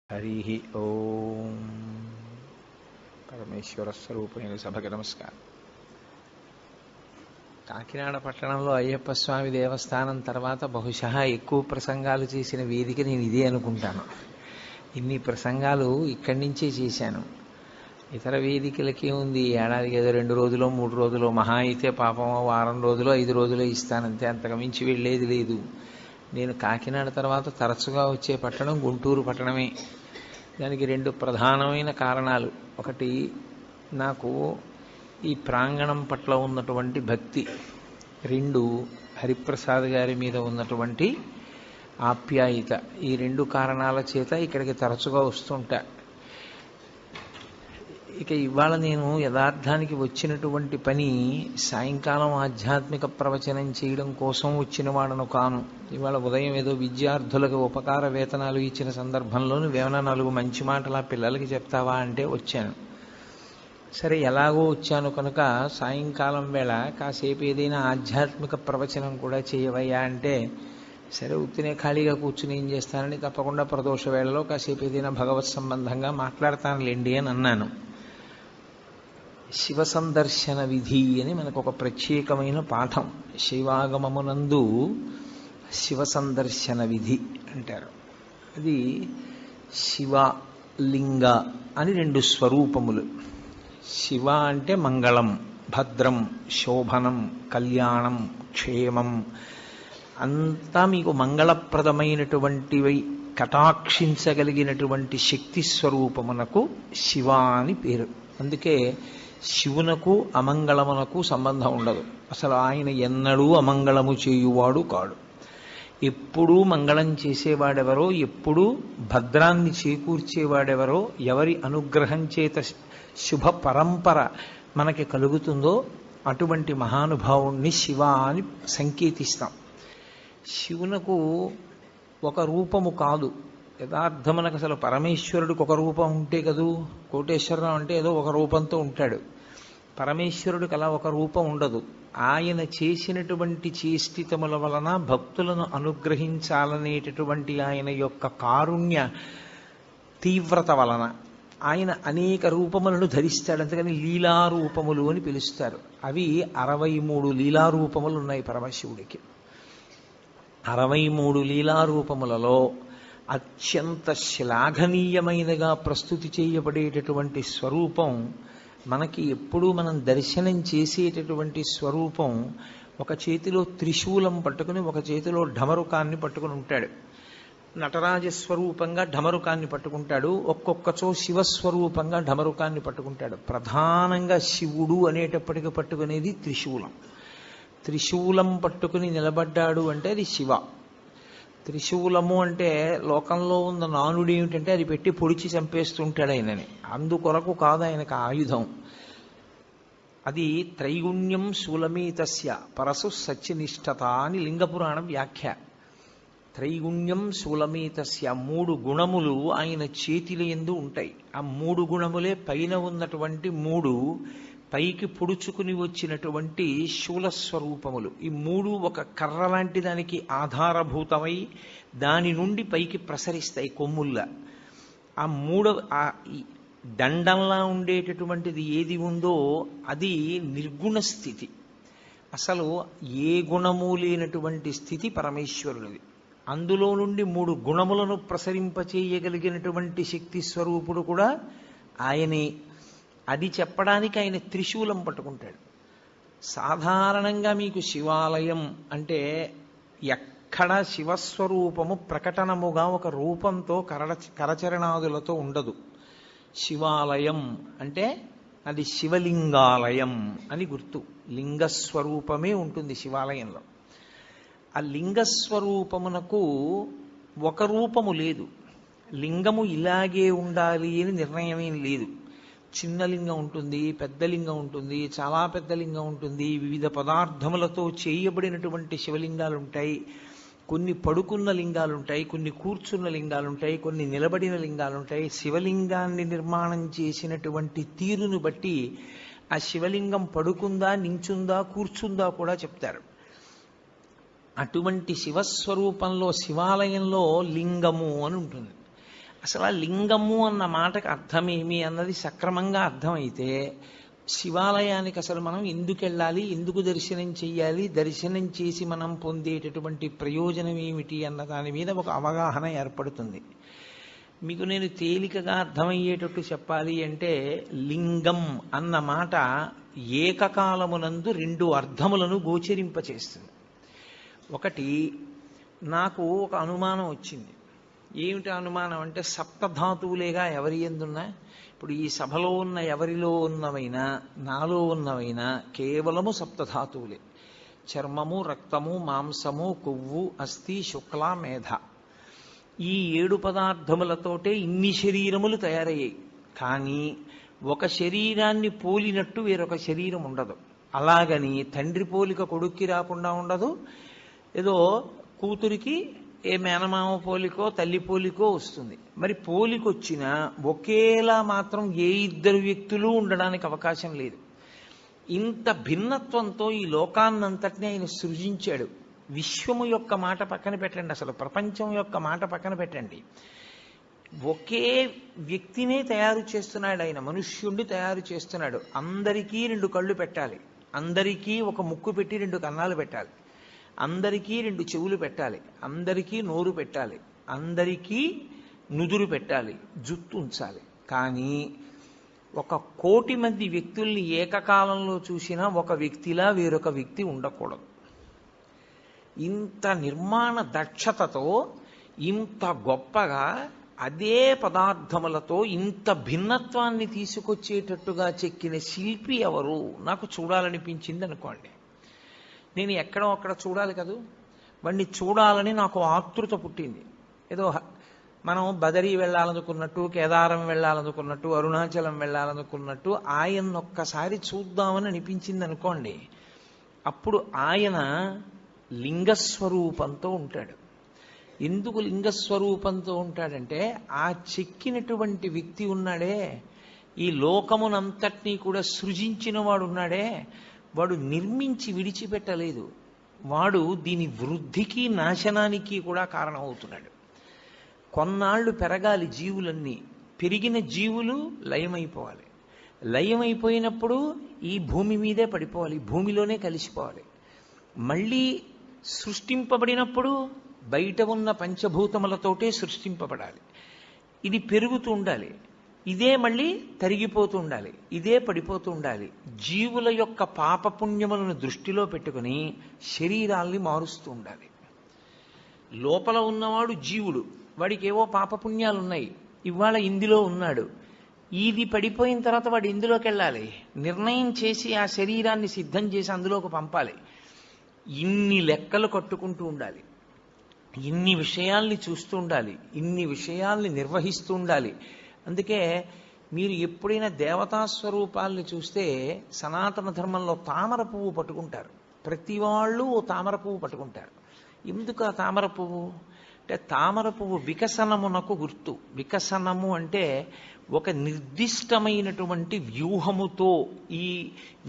హరి ఓం. పరమేశ్వర స్వరూపమైన సభకి నమస్కారం. కాకినాడ పట్టణంలో అయ్యప్ప స్వామి దేవస్థానం తర్వాత బహుశా ఎక్కువ ప్రసంగాలు చేసిన వేదిక నేను ఇదే అనుకుంటాను. ఇన్ని ప్రసంగాలు ఇక్కడి నుంచే చేశాను. ఇతర వేదికలకి ఉంది ఏడాదికి ఏదో 2 రోజులు 3 రోజులు, మహా అయితే పాపం వారం రోజులు 5 రోజులు ఇస్తానంతే, అంతకు మించి వెళ్ళేది లేదు. నేను కాకినాడ తర్వాత తరచుగా వచ్చే పట్టణం గుంటూరు పట్టణమే. దానికి 2 ప్రధానమైన కారణాలు. ఒకటి, నాకు ఈ ప్రాంగణం పట్ల ఉన్నటువంటి భక్తి. 2, హరిప్రసాద్ గారి మీద ఉన్నటువంటి ఆప్యాయత. ఈ 2 కారణాల చేత ఇక్కడికి తరచుగా వస్తుంటా. ఇక ఇవాళ నేను యథార్థానికి వచ్చినటువంటి పని సాయంకాలం ఆధ్యాత్మిక ప్రవచనం చేయడం కోసం వచ్చిన వాడను కాను. ఇవాళ ఉదయం ఏదో విద్యార్థులకు ఉపకార వేతనాలు ఇచ్చిన సందర్భంలో నువ్వేమైనా 4 మంచి మాటలు ఆ పిల్లలకి చెప్తావా అంటే వచ్చాను. సరే, ఎలాగో వచ్చాను కనుక సాయంకాలం వేళ కాసేపు ఏదైనా ఆధ్యాత్మిక ప్రవచనం కూడా చేయవయ్యా అంటే, సరే ఉత్తినే ఖాళీగా కూర్చుని ఏం చేస్తానని తప్పకుండా ప్రదోష వేళలో కాసేపు ఏదైనా భగవత్ సంబంధంగా మాట్లాడతానులేండి అని అన్నాను. శివ సందర్శన విధి అని మనకు ఒక ప్రత్యేకమైన పాఠం. శైవాగమమునందు శివ సందర్శన విధి అంటారు. అది శివ, లింగ అని 2 స్వరూపములు. శివ అంటే మంగళం, భద్రం, శోభనం, కళ్యాణం, క్షేమం, అంతా మీకు మంగళప్రదమైనటువంటివి కటాక్షించగలిగినటువంటి శక్తి స్వరూపమునకు శివ అని పేరు. అందుకే శివునకు అమంగళమునకు సంబంధం ఉండదు. అసలు ఆయన ఎన్నడూ అమంగళము చేయువాడు కాడు. ఎప్పుడూ మంగళం చేసేవాడెవరో, ఎప్పుడూ భద్రాన్ని చేకూర్చేవాడెవరో, ఎవరి అనుగ్రహం చేత శుభ పరంపర మనకి కలుగుతుందో అటువంటి మహానుభావుణ్ణి శివ అని సంకేతిస్తాం. శివునకు ఒక రూపము కాదు. యథార్థమునకు అసలు పరమేశ్వరుడికి ఒక రూపం ఉంటే కదూ. కోటేశ్వరరావు అంటే ఏదో ఒక రూపంతో ఉంటాడు. పరమేశ్వరుడికి అలా ఒక రూపం ఉండదు. ఆయన చేసినటువంటి చేష్టితముల వలన భక్తులను అనుగ్రహించాలనేటటువంటి ఆయన యొక్క కారుణ్య తీవ్రత వలన ఆయన అనేక రూపములను ధరిస్తాడు. అంతకని లీలారూపములు అని పిలుస్తారు. అవి 63 లీలారూపములు ఉన్నాయి పరమశివుడికి. 63 లీలారూపములలో అత్యంత శ్లాఘనీయమైనగా ప్రస్తుతి చేయబడేటటువంటి స్వరూపం, మనకి ఎప్పుడూ మనం దర్శనం చేసేటటువంటి స్వరూపం, ఒక చేతిలో త్రిశూలం పట్టుకుని ఒక చేతిలో ఢమరుకాన్ని పట్టుకుని ఉంటాడు. నటరాజస్వరూపంగా ఢమరుకాన్ని పట్టుకుంటాడు. ఒక్కొక్కచో శివస్వరూపంగా ఢమరుకాన్ని పట్టుకుంటాడు. ప్రధానంగా శివుడు అనేటప్పటికి పట్టుకునేది త్రిశూలం. త్రిశూలం పట్టుకుని నిలబడ్డాడు అంటే అది శివ. త్రిశూలము అంటే లోకంలో ఉన్న నానుడు ఏమిటంటే అది పెట్టి పొడిచి చంపేస్తుంటాడు ఆయనని. అందుకొరకు కాదు ఆయనకు ఆయుధం. అది త్రైగుణ్యం శూలమీతస్య పరసు సత్యనిష్టత అని లింగపురాణం వ్యాఖ్య. త్రైగుణ్యం శూలమీతస్య, 3 గుణములు ఆయన చేతిల యందు ఉంటాయి. ఆ 3 గుణములే పైన ఉన్నటువంటి 3 పైకి పొడుచుకుని వచ్చినటువంటి శూలస్వరూపములు. ఈ 3 ఒక కర్ర లాంటి దానికి ఆధారభూతమై దాని నుండి పైకి ప్రసరిస్తాయి కొమ్ముల్లా. ఆ 3 దండంలా ఉండేటటువంటిది ఏది ఉందో అది నిర్గుణ స్థితి. అసలు ఏ గుణము లేనటువంటి స్థితి పరమేశ్వరుడిది. అందులో నుండి 3 గుణములను ప్రసరింపచేయగలిగినటువంటి శక్తి స్వరూపుడు కూడా ఆయనే. అది చెప్పడానికి ఆయన త్రిశూలం పట్టుకుంటాడు. సాధారణంగా మీకు శివాలయం అంటే ఎక్కడ శివస్వరూపము ప్రకటనముగా ఒక రూపంతో కరచరణాదులతో ఉండదు. శివాలయం అంటే అది శివలింగాలయం అని గుర్తు. లింగస్వరూపమే ఉంటుంది శివాలయంలో. ఆ లింగస్వరూపమునకు ఒక రూపము లేదు. లింగము ఇలాగే ఉండాలి అని నిర్ణయమేం లేదు. చిన్న లింగం ఉంటుంది, పెద్ద లింగం ఉంటుంది, చాలా పెద్ద లింగం ఉంటుంది, వివిధ పదార్థములతో చేయబడినటువంటి శివలింగాలు ఉంటాయి. కొన్ని పడుకున్న లింగాలు ఉంటాయి, కొన్ని కూర్చున్న లింగాలు ఉంటాయి, కొన్ని నిలబడిన లింగాలు ఉంటాయి. శివలింగాన్ని నిర్మాణం చేసినటువంటి తీరును బట్టి ఆ శివలింగం పడుకుందా, నించుందా, కూర్చుందా కూడా చెప్తారు. అటువంటి శివస్వరూపంలో శివాలయంలో లింగము అని ఉంటుంది. అసలు ఆ లింగము అన్న మాటకు అర్థమేమి అన్నది సక్రమంగా అర్థమైతే శివాలయానికి అసలు మనం ఎందుకు వెళ్ళాలి, ఎందుకు దర్శనం చెయ్యాలి, దర్శనం చేసి మనం పొందేటటువంటి ప్రయోజనం ఏమిటి అన్న దాని మీద ఒక అవగాహన ఏర్పడుతుంది. మీకు నేను తేలికగా అర్థమయ్యేటట్టు చెప్పాలి అంటే, లింగం అన్న మాట ఏకకాలమునందు రెండు అర్థములను గోచరింపచేస్తుంది. ఒకటి, నాకు ఒక అనుమానం వచ్చింది. ఏమిటి అనుమానం అంటే, సప్తధాతువులేగా ఎవరి ఎందున్నా, ఇప్పుడు ఈ సభలో ఉన్న ఎవరిలో ఉన్నవైనా నాలో ఉన్నవైనా కేవలము సప్తధాతువులే. చర్మము, రక్తము, మాంసము, కొవ్వు, అస్థి, శుక్ల, మేధ, ఈ 7 పదార్థములతోటే ఇన్ని శరీరములు తయారయ్యాయి. కానీ ఒక శరీరాన్ని పోలినట్టు వేరొక శరీరం ఉండదు. అలాగని తండ్రి పోలిక కొడుక్కి రాకుండా ఉండదు, ఏదో కూతురికి ఏ మేనమామ పోలికో తల్లి పోలికో వస్తుంది. మరి పోలికొచ్చినా ఒకేలా మాత్రం ఏ ఇద్దరు వ్యక్తులు ఉండడానికి అవకాశం లేదు. ఇంత భిన్నత్వంతో ఈ లోకాన్నంతటినీ ఆయన సృజించాడు. విశ్వము యొక్క మాట పక్కన పెట్టండి, అసలు ప్రపంచం యొక్క మాట పక్కన పెట్టండి, ఒకే వ్యక్తినే తయారు చేస్తున్నాడు ఆయన. మనుష్యుణ్ణి తయారు చేస్తున్నాడు. అందరికీ 2 కళ్ళు పెట్టాలి, అందరికీ ఒక ముక్కు పెట్టి 2 కన్నాలు పెట్టాలి, అందరికీ 2 చెవులు పెట్టాలి, అందరికీ నోరు పెట్టాలి, అందరికీ నుదురు పెట్టాలి, జుట్టు ఉంచాలి. కానీ 1 కోటి మంది వ్యక్తుల్ని ఏకకాలంలో చూసినా ఒక వ్యక్తిలా వేరొక వ్యక్తి ఉండకూడదు. ఇంత నిర్మాణ దక్షతతో, ఇంత గొప్పగా అదే పదార్థములతో ఇంత భిన్నత్వాన్ని తీసుకొచ్చేటట్టుగా చెక్కిన శిల్పి ఎవరు నాకు చూడాలనిపించింది అనుకోండి. నేను ఎక్కడో అక్కడ చూడాలి కదూ, వాడిని చూడాలని నాకు ఆతృత పుట్టింది. ఏదో మనం బదరీ వెళ్ళాలనుకున్నట్టు, కేదారం వెళ్ళాలనుకున్నట్టు, అరుణాచలం వెళ్ళాలనుకున్నట్టు ఆయన్నొక్కసారి చూద్దామని అనిపించింది అనుకోండి. అప్పుడు ఆయన లింగస్వరూపంతో ఉంటాడు. ఎందుకు లింగస్వరూపంతో ఉంటాడంటే, ఆ చెక్కినటువంటి వ్యక్తి ఉన్నాడే, ఈ లోకమునంతటినీ కూడా సృజించిన వాడు ఉన్నాడే, వాడు నిర్మించి విడిచిపెట్టలేదు. వాడు దీని వృద్ధికి నాశనానికి కూడా కారణమవుతున్నాడు. కొన్నాళ్ళు పెరగాలి జీవులన్నీ, పెరిగిన జీవులు లయమైపోవాలి, లయమైపోయినప్పుడు ఈ భూమి మీదే పడిపోవాలి, భూమిలోనే కలిసిపోవాలి. మళ్ళీ సృష్టింపబడినప్పుడు బయట ఉన్న పంచభూతములతోటే సృష్టింపబడాలి. ఇది పెరుగుతూ ఉండాలి, ఇదే మళ్ళీ తరిగిపోతూ ఉండాలి, ఇదే పడిపోతూ ఉండాలి. జీవుల యొక్క పాపపుణ్యములను దృష్టిలో పెట్టుకుని శరీరాల్ని మారుస్తూ ఉండాలి. లోపల ఉన్నవాడు జీవుడు, వాడికి ఏవో పాపపుణ్యాలు ఉన్నాయి, ఇవాళ ఇందులో ఉన్నాడు. ఇది పడిపోయిన తర్వాత వాడు ఇందులోకి వెళ్ళాలి, నిర్ణయం చేసి ఆ శరీరాన్ని సిద్ధం చేసి అందులోకి పంపాలి. ఇన్ని లెక్కలు కట్టుకుంటూ ఉండాలి, ఇన్ని విషయాల్ని చూస్తూ ఉండాలి, ఇన్ని విషయాల్ని నిర్వహిస్తూ ఉండాలి. అందుకే మీరు ఎప్పుడైనా దేవతా స్వరూపాల్ని చూస్తే సనాతన ధర్మంలో తామర పువ్వు పట్టుకుంటారు. ప్రతి వాళ్ళు ఓ తామర పువ్వు పట్టుకుంటారు. ఎందుకు ఆ తామర పువ్వు అంటే, తామర పువ్వు వికసనమునకు గుర్తు. వికసనము అంటే ఒక నిర్దిష్టమైనటువంటి వ్యూహముతో ఈ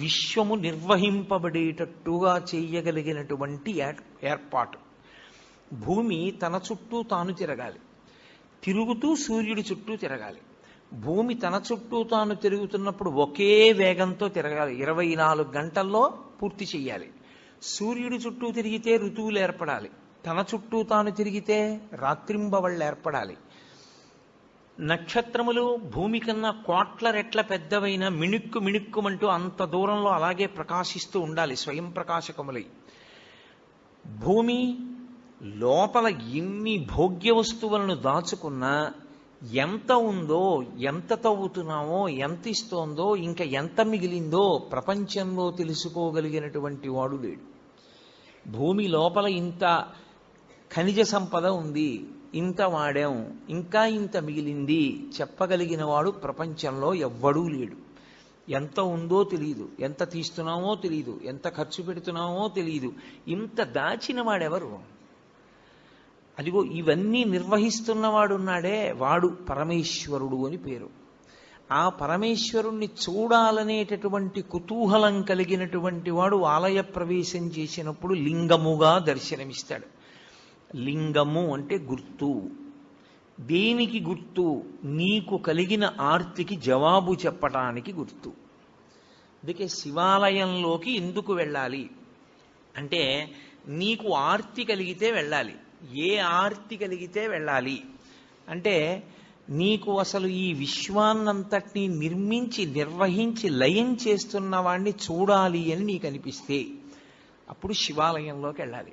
విశ్వము నిర్వహింపబడేటట్టుగా చేయగలిగినటువంటి ఏర్పాటు. భూమి తన చుట్టూ తాను తిరగాలి, తిరుగుతూ సూర్యుడి చుట్టూ తిరగాలి. భూమి తన చుట్టూ తాను తిరుగుతున్నప్పుడు ఒకే వేగంతో తిరగాలి, 24 గంటల్లో పూర్తి చెయ్యాలి. సూర్యుడి చుట్టూ తిరిగితే ఋతువులు ఏర్పడాలి, తన చుట్టూ తాను తిరిగితే రాత్రింబవళ్ళు ఏర్పడాలి. నక్షత్రములు భూమి కన్నా 1,000,000 రెట్ల పెద్దవైన మిణుక్కు మిణుక్కుమంటూ అంత దూరంలో అలాగే ప్రకాశిస్తూ ఉండాలి, స్వయం ప్రకాశకములై. భూమి లోపల ఎన్ని భోగ్య వస్తువులను దాచుకున్నా ఎంత ఉందో, ఎంత తవ్వుతున్నామో, ఎంత ఇస్తోందో, ఇంకా ఎంత మిగిలిందో ప్రపంచంలో తెలుసుకోగలిగినటువంటి వాడు లేడు. భూమి లోపల ఇంత ఖనిజ సంపద ఉంది, ఇంత వాడాం, ఇంకా ఇంత మిగిలింది చెప్పగలిగిన వాడు ప్రపంచంలో ఎవ్వడూ లేడు. ఎంత ఉందో తెలియదు, ఎంత తీస్తున్నామో తెలియదు, ఎంత ఖర్చు పెడుతున్నామో తెలియదు. ఇంత దాచిన వాడెవరు? అదిగో ఇవన్నీ నిర్వహిస్తున్నవాడున్నాడే, వాడు పరమేశ్వరుడు అని పేరు. ఆ పరమేశ్వరుణ్ణి చూడాలనేటటువంటి కుతూహలం కలిగినటువంటి వాడు ఆలయ ప్రవేశం చేసినప్పుడు లింగముగా దర్శనమిస్తాడు. లింగము అంటే గుర్తు. దేనికి గుర్తు? నీకు కలిగిన ఆర్తికి జవాబు చెప్పటానికి గుర్తు. అందుకే శివాలయంలోకి ఎందుకు వెళ్ళాలి అంటే, నీకు ఆర్తి కలిగితే వెళ్ళాలి. ఏ ఆర్తి కలిగితే వెళ్ళాలి అంటే, నీకు అసలు ఈ విశ్వాన్నంతటినీ నిర్మించి నిర్వహించి లయం చేస్తున్న వాణ్ణి చూడాలి అని నీకు అనిపిస్తే అప్పుడు శివాలయంలోకి వెళ్ళాలి.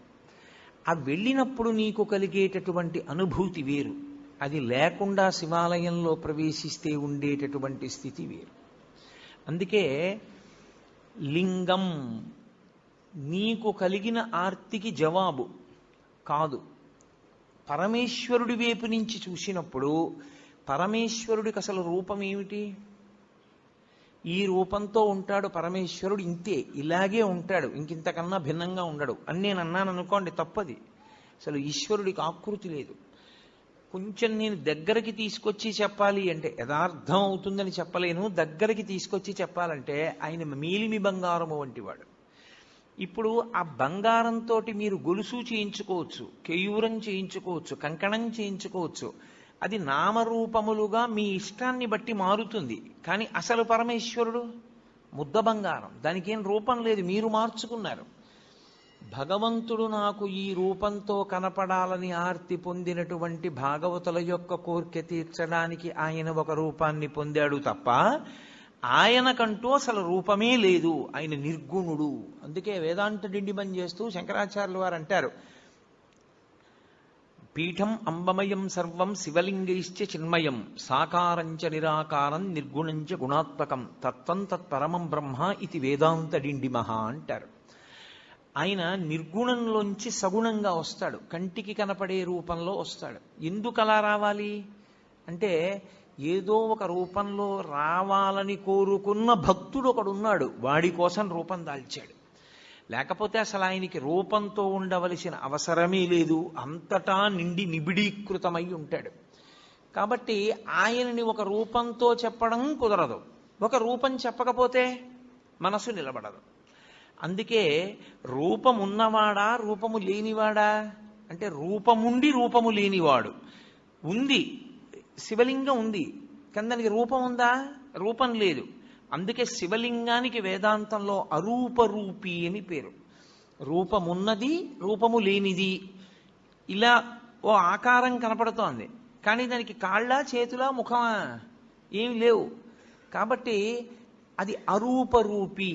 ఆ వెళ్ళినప్పుడు నీకు కలిగేటటువంటి అనుభూతి వేరు, అది లేకుండా శివాలయంలో ప్రవేశిస్తే ఉండేటటువంటి స్థితి వేరు. అందుకే లింగం నీకు కలిగిన ఆర్తికి జవాబు కాదు. పరమేశ్వరుడి వైపు నుంచి చూసినప్పుడు పరమేశ్వరుడికి అసలు రూపం ఏమిటి? ఈ రూపంతో ఉంటాడు పరమేశ్వరుడు, ఇంతే, ఇలాగే ఉంటాడు, ఇంకింతకన్నా భిన్నంగా ఉండడు అని నేను అన్నాను అనుకోండి, తప్పది. అసలు ఈశ్వరుడికి ఆకృతి లేదు. కొంచెం నేను దగ్గరికి తీసుకొచ్చి చెప్పాలి అంటే, యథార్థం అవుతుందని చెప్పలేను, దగ్గరికి తీసుకొచ్చి చెప్పాలంటే ఆయన మేలిమి బంగారము వంటివాడు. ఇప్పుడు ఆ బంగారంతో మీరు గొలుసు చేయించుకోవచ్చు, కేయూరం చేయించుకోవచ్చు, కంకణం చేయించుకోవచ్చు. అది నామరూపములుగా మీ ఇష్టాన్ని బట్టి మారుతుంది. కానీ అసలు పరమేశ్వరుడు ముద్ద బంగారం, దానికి ఏం రూపం లేదు, మీరు మార్చుకున్నారు. భగవంతుడు నాకు ఈ రూపంతో కనపడాలని ఆర్తి పొందినటువంటి భాగవతుల యొక్క కోరిక తీర్చడానికి ఆయన ఒక రూపాన్ని పొందాడు తప్ప ఆయనకంటూ అసలు రూపమే లేదు. ఆయన నిర్గుణుడు. అందుకే వేదాంత డిండిమం చేస్తూ శంకరాచార్యులు వారు అంటారు, పీఠం అంబమయం సర్వం శివలింగైశ్చ చిన్మయం సాకారంచ నిరాకారం నిర్గుణంచ గుణాత్మకం తత్వం తత్పరమం బ్రహ్మ ఇది వేదాంత డిండిమహ అంటారు. ఆయన నిర్గుణంలోంచి సగుణంగా వస్తాడు, కంటికి కనపడే రూపంలో వస్తాడు. ఎందుకు అలా రావాలి అంటే, ఏదో ఒక రూపంలో రావాలని కోరుకున్న భక్తుడు ఒకడున్నాడు, వాడి కోసం రూపం దాల్చాడు. లేకపోతే అసలు ఆయనకి రూపంతో ఉండవలసిన అవసరమే లేదు, అంతటా నిండి నిబిడీకృతమై ఉంటాడు. కాబట్టి ఆయనని ఒక రూపంతో చెప్పడం కుదరదు. ఒక రూపం చెప్పకపోతే మనసు నిలబడదు. అందుకే రూపం ఉన్నవాడా రూపము లేనివాడా అంటే, రూపముండి రూపము లేనివాడు. ఉంది, శివలింగం ఉంది, కానీ దానికి రూపం ఉందా? రూపం లేదు. అందుకే శివలింగానికి వేదాంతంలో అరూపరూపి అని పేరు. రూపమున్నది, రూపము లేనిది. ఇలా ఓ ఆకారం కనపడుతోంది, కానీ దానికి కాళ్ళ, చేతుల, ముఖమా? ఏమి లేవు. కాబట్టి అది అరూపరూపి.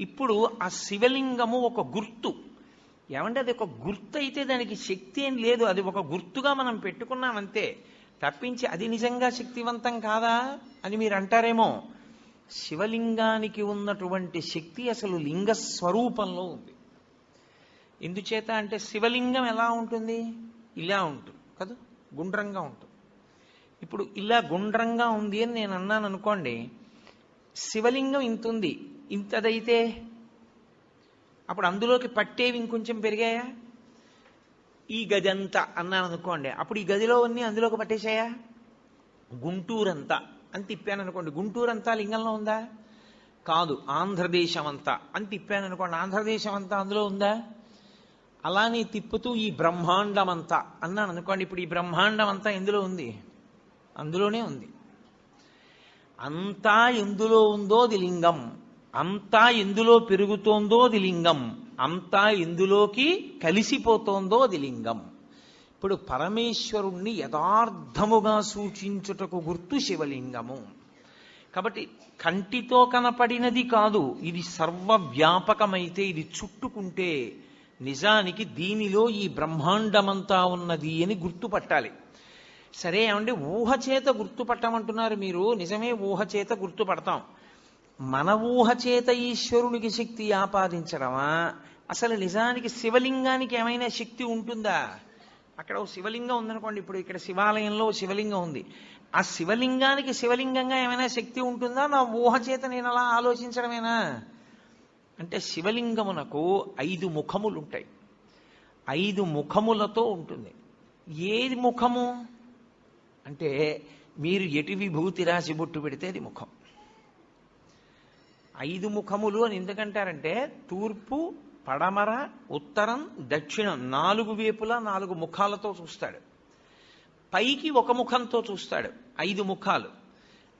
ఇప్పుడు ఆ శివలింగము ఒక గుర్తు. ఏమంటే అది ఒక గుర్తు అయితే దానికి శక్తి ఏం లేదు, అది ఒక గుర్తుగా మనం పెట్టుకున్నామంతే తప్పించి అది నిజంగా శక్తివంతం కాదా అని మీరు అంటారేమో. శివలింగానికి ఉన్నటువంటి శక్తి అసలు లింగ స్వరూపంలో ఉంది. ఎందుచేత అంటే, శివలింగం ఎలా ఉంటుంది? ఇలా ఉంటుంది కదా, గుండ్రంగా ఉంటుంది. ఇప్పుడు ఇలా గుండ్రంగా ఉంది అని నేను అన్నాను అనుకోండి, శివలింగం ఇంత ఉంది, ఇంతదైతే అప్పుడు అందులోకి పట్టేవి ఇంకొంచెం పెరిగాయా? ఈ గది అంతా అన్నాను అనుకోండి, అప్పుడు ఈ గదిలో అన్నీ అందులోకి పట్టేశాయా? గుంటూరంతా అని తిప్పాను అనుకోండి, గుంటూరంతా లింగంలో ఉందా? కాదు. ఆంధ్రదేశం అంతా అని తిప్పాను అనుకోండి, ఆంధ్రదేశం అంతా అందులో ఉందా? అలానే తిప్పుతూ ఈ బ్రహ్మాండం అంతా అన్నాను అనుకోండి, ఇప్పుడు ఈ బ్రహ్మాండం అంతా ఎందులో ఉంది? అందులోనే ఉంది. అంతా ఎందులో ఉందో అది లింగం, అంతా ఎందులో పెరుగుతోందో అది లింగం, అంతా ఎందులోకి కలిసిపోతోందో అది లింగం. ఇప్పుడు పరమేశ్వరుణ్ణి యథార్థముగా సూచించుటకు గుర్తు శివలింగము. కాబట్టి కంటితో కనపడినది కాదు, ఇది సర్వవ్యాపకమైతే, ఇది చుట్టుకుంటే నిజానికి దీనిలో ఈ బ్రహ్మాండమంతా ఉన్నది అని గుర్తుపట్టాలి. సరే ఏమండి, ఊహ చేత గుర్తుపట్టమంటున్నారు మీరు, నిజమే, ఊహ చేత గుర్తుపడతాం. మన ఊహ చేత ఈశ్వరునికి శక్తి ఆపాదించడమా? అసలు నిజానికి శివలింగానికి ఏమైనా శక్తి ఉంటుందా? అక్కడ ఓ శివలింగం ఉందనుకోండి, ఇప్పుడు ఇక్కడ శివాలయంలో శివలింగం ఉంది, ఆ శివలింగానికి శివలింగంగా ఏమైనా శక్తి ఉంటుందా? నా ఊహ చేత నేను అలా ఆలోచించడమేనా అంటే, శివలింగమునకు 5 ముఖములు ఉంటాయి, 5 ముఖములతో ఉంటుంది. ఏది ముఖము అంటే, మీరు ఎటు విభూతి రాసి బొట్టు పెడితే అది ముఖం. 5 ముఖములు అని ఎందుకంటారంటే, తూర్పు, పడమర, ఉత్తరం, దక్షిణం 4 వైపులా 4 ముఖాలతో చూస్తాడు. పైకి ఒక ముఖంతో చూస్తాడు, 5 ముఖాలు.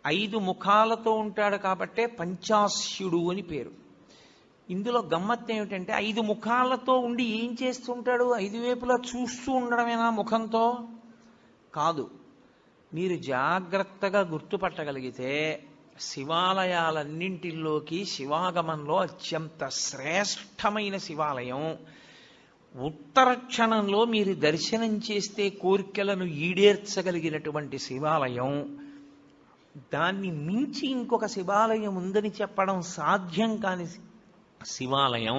5 ముఖాలతో ఉంటాడు కాబట్టే పంచాస్యుడు అని పేరు. ఇందులో గమ్మత్తు ఏమిటంటే 5 ముఖాలతో ఉండి ఏం చేస్తుంటాడు? 5 వైపులా చూస్తూ ఉండడమేనా ముఖంతో? కాదు. మీరు జాగ్రత్తగా గుర్తుపట్టగలిగితే శివాలయాలన్నింటిలోకి శివాగమంలో అత్యంత శ్రేష్టమైన శివాలయం, ఉత్తర క్షణంలో మీరు దర్శనం చేస్తే కోరికలను ఈడేర్చగలిగినటువంటి శివాలయం, దాన్ని మించి ఇంకొక శివాలయం ఉందని చెప్పడం సాధ్యం కాని శివాలయం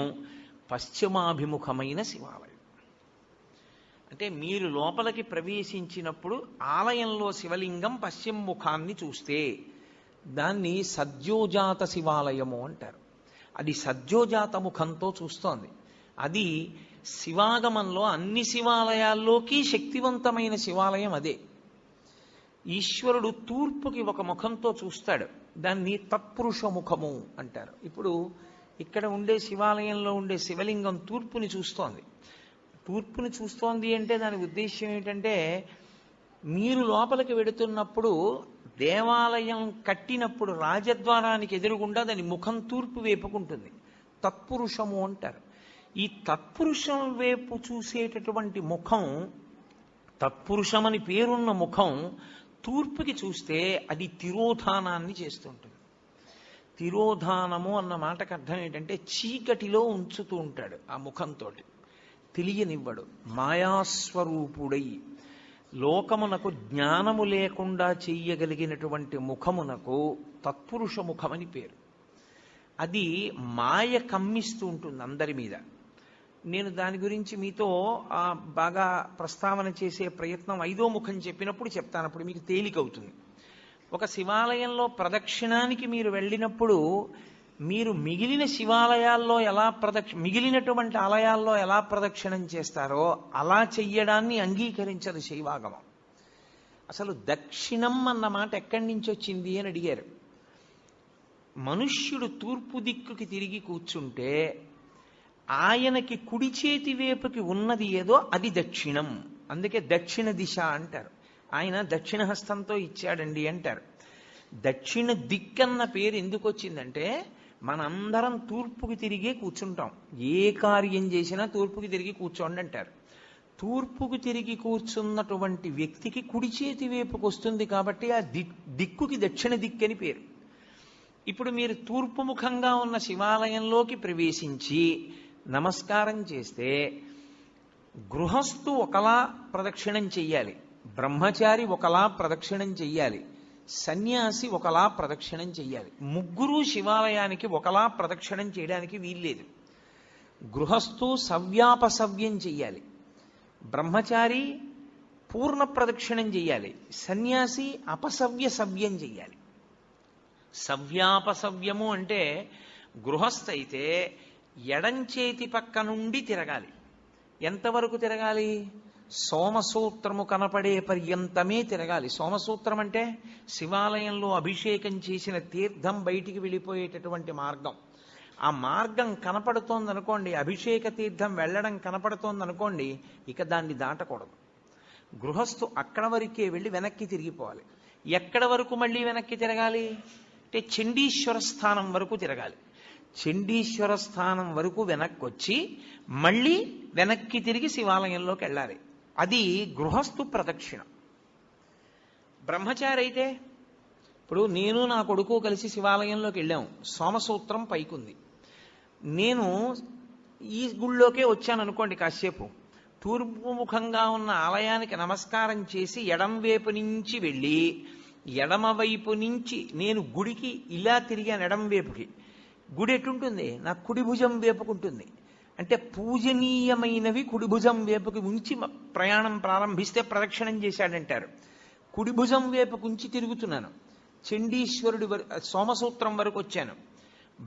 పశ్చిమాభిముఖమైన శివాలయం. అంటే మీరు లోపలికి ప్రవేశించినప్పుడు ఆలయంలో శివలింగం పశ్చిమ ముఖాన్ని చూస్తే దాన్ని సద్యోజాత శివాలయము అంటారు. అది సద్యోజాత ముఖంతో చూస్తోంది. అది శివాగమంలో అన్ని శివాలయాల్లోకి శక్తివంతమైన శివాలయం అదే. ఈశ్వరుడు తూర్పుకి ఒక ముఖంతో చూస్తాడు, దాన్ని తత్పురుష ముఖము అంటారు. ఇప్పుడు ఇక్కడ ఉండే శివాలయంలో ఉండే శివలింగం తూర్పుని చూస్తోంది. తూర్పుని చూస్తోంది అంటే దాని ఉద్దేశ్యం ఏమిటంటే, మీరు లోపలికి వెడుతున్నప్పుడు దేవాలయం కట్టినప్పుడు రాజద్వారానికి ఎదురుగుండా దాని ముఖం తూర్పు వైపుకుంటుంది. తత్పురుషము అంటారు. ఈ తత్పురుషం వైపు చూసేటటువంటి ముఖం, తత్పురుషమని పేరున్న ముఖం తూర్పుకి చూస్తే అది తిరోధానాన్ని చేస్తుంటుంది. తిరోధానము అన్న మాటకు అర్థం ఏంటంటే చీకటిలో ఉంచుతూ ఉంటాడు. ఆ ముఖంతో తెలియనివ్వడు. మాయాస్వరూపుడై లోకమునకు జ్ఞానము లేకుండా చెయ్యగలిగినటువంటి ముఖమునకు తత్పురుష ముఖమని పేరు. అది మాయ కమ్మిస్తూ ఉంటుంది అందరి మీద. నేను దాని గురించి మీతో బాగా ప్రస్తావన చేసే ప్రయత్నం 5వ ముఖం చెప్పినప్పుడు చెప్తాను, అప్పుడు మీకు తేలికవుతుంది. ఒక శివాలయంలో ప్రదక్షిణానికి మీరు వెళ్ళినప్పుడు మీరు మిగిలిన శివాలయాల్లో మిగిలినటువంటి ఆలయాల్లో ఎలా ప్రదక్షిణం చేస్తారో అలా చెయ్యడాన్ని అంగీకరించదు శైవాగమం. అసలు దక్షిణం అన్న మాట ఎక్కడి నుంచి వచ్చింది అని అడిగారు. మనుష్యుడు తూర్పు దిక్కుకి తిరిగి కూర్చుంటే ఆయనకి కుడి చేతి వైపుకి ఉన్నది ఏదో అది దక్షిణం. అందుకే దక్షిణ దిశ అంటారు. ఆయన దక్షిణ హస్తంతో ఇచ్చాడండి అంటారు. దక్షిణ దిక్కన్న పేరు ఎందుకు వచ్చిందంటే మనందరం తూర్పుకి తిరిగే కూర్చుంటాం. ఏ కార్యం చేసినా తూర్పుకి తిరిగి కూర్చోండి అంటారు. తూర్పుకు తిరిగి కూర్చున్నటువంటి వ్యక్తికి కుడి చేతి వైపుకి వస్తుంది కాబట్టి ఆ దిక్కుకి దక్షిణ దిక్కని పేరు. ఇప్పుడు మీరు తూర్పు ముఖంగా ఉన్న శివాలయంలోకి ప్రవేశించి నమస్కారం చేస్తే గృహస్థు ఒకలా ప్రదక్షిణం చెయ్యాలి, బ్రహ్మచారి ఒకలా ప్రదక్షిణం చెయ్యాలి, సన్యాసి ఒకలా ప్రదక్షిణం చెయ్యాలి. ముగ్గురు శివాలయానికి ఒకలా ప్రదక్షిణం చేయడానికి వీల్లేదు. గృహస్థు సవ్యాపసవ్యం చెయ్యాలి, బ్రహ్మచారి పూర్ణ ప్రదక్షిణం చెయ్యాలి, సన్యాసి అపసవ్య సవ్యం చెయ్యాలి. సవ్యాపసవ్యము అంటే గృహస్థ అయితే ఎడంచేతి పక్క నుండి తిరగాలి. ఎంతవరకు తిరగాలి? సోమసూత్రము కనపడే పర్యంతమే తిరగాలి. సోమసూత్రం అంటే శివాలయంలో అభిషేకం చేసిన తీర్థం బయటికి వెళ్ళిపోయేటటువంటి మార్గం. ఆ మార్గం కనపడుతోందనుకోండి, అభిషేక తీర్థం వెళ్ళడం కనపడుతోందనుకోండి, ఇక దాన్ని దాటకూడదు. గృహస్థు అక్కడ వరకే వెళ్ళి వెనక్కి తిరిగిపోవాలి. ఎక్కడ వరకు మళ్ళీ వెనక్కి తిరగాలి అంటే చండీశ్వర స్థానం వరకు తిరగాలి. చండీశ్వర స్థానం వరకు వెనక్కి వచ్చి మళ్ళీ వెనక్కి తిరిగి శివాలయంలోకి వెళ్ళాలి. అది గృహస్థు ప్రదక్షిణ. బ్రహ్మచారి అయితే ఇప్పుడు నేను నా కొడుకు కలిసి శివాలయంలోకి వెళ్ళాము, సోమసూత్రం పైకుంది. నేను ఈ గుళ్ళోకే వచ్చాను అనుకోండి, కాసేపు తూర్పు ముఖంగా ఉన్న ఆలయానికి నమస్కారం చేసి ఎడం వైపు నుంచి వెళ్ళి ఎడమవైపు నుంచి నేను గుడికి ఇలా తిరిగాను. ఎడం వైపుకి గుడి ఎటుంటుంది? నా కుడి భుజం వైపుకుంటుంది. అంటే పూజనీయమైనవి కుడి భుజం వైపుకి ఉంచి ప్రయాణం ప్రారంభిస్తే ప్రదక్షిణం చేశాడంటారు. కుడి భుజం వైపుకు ఉంచి తిరుగుతున్నాను. చండీశ్వరుడి సోమసూత్రం వరకు వచ్చాను.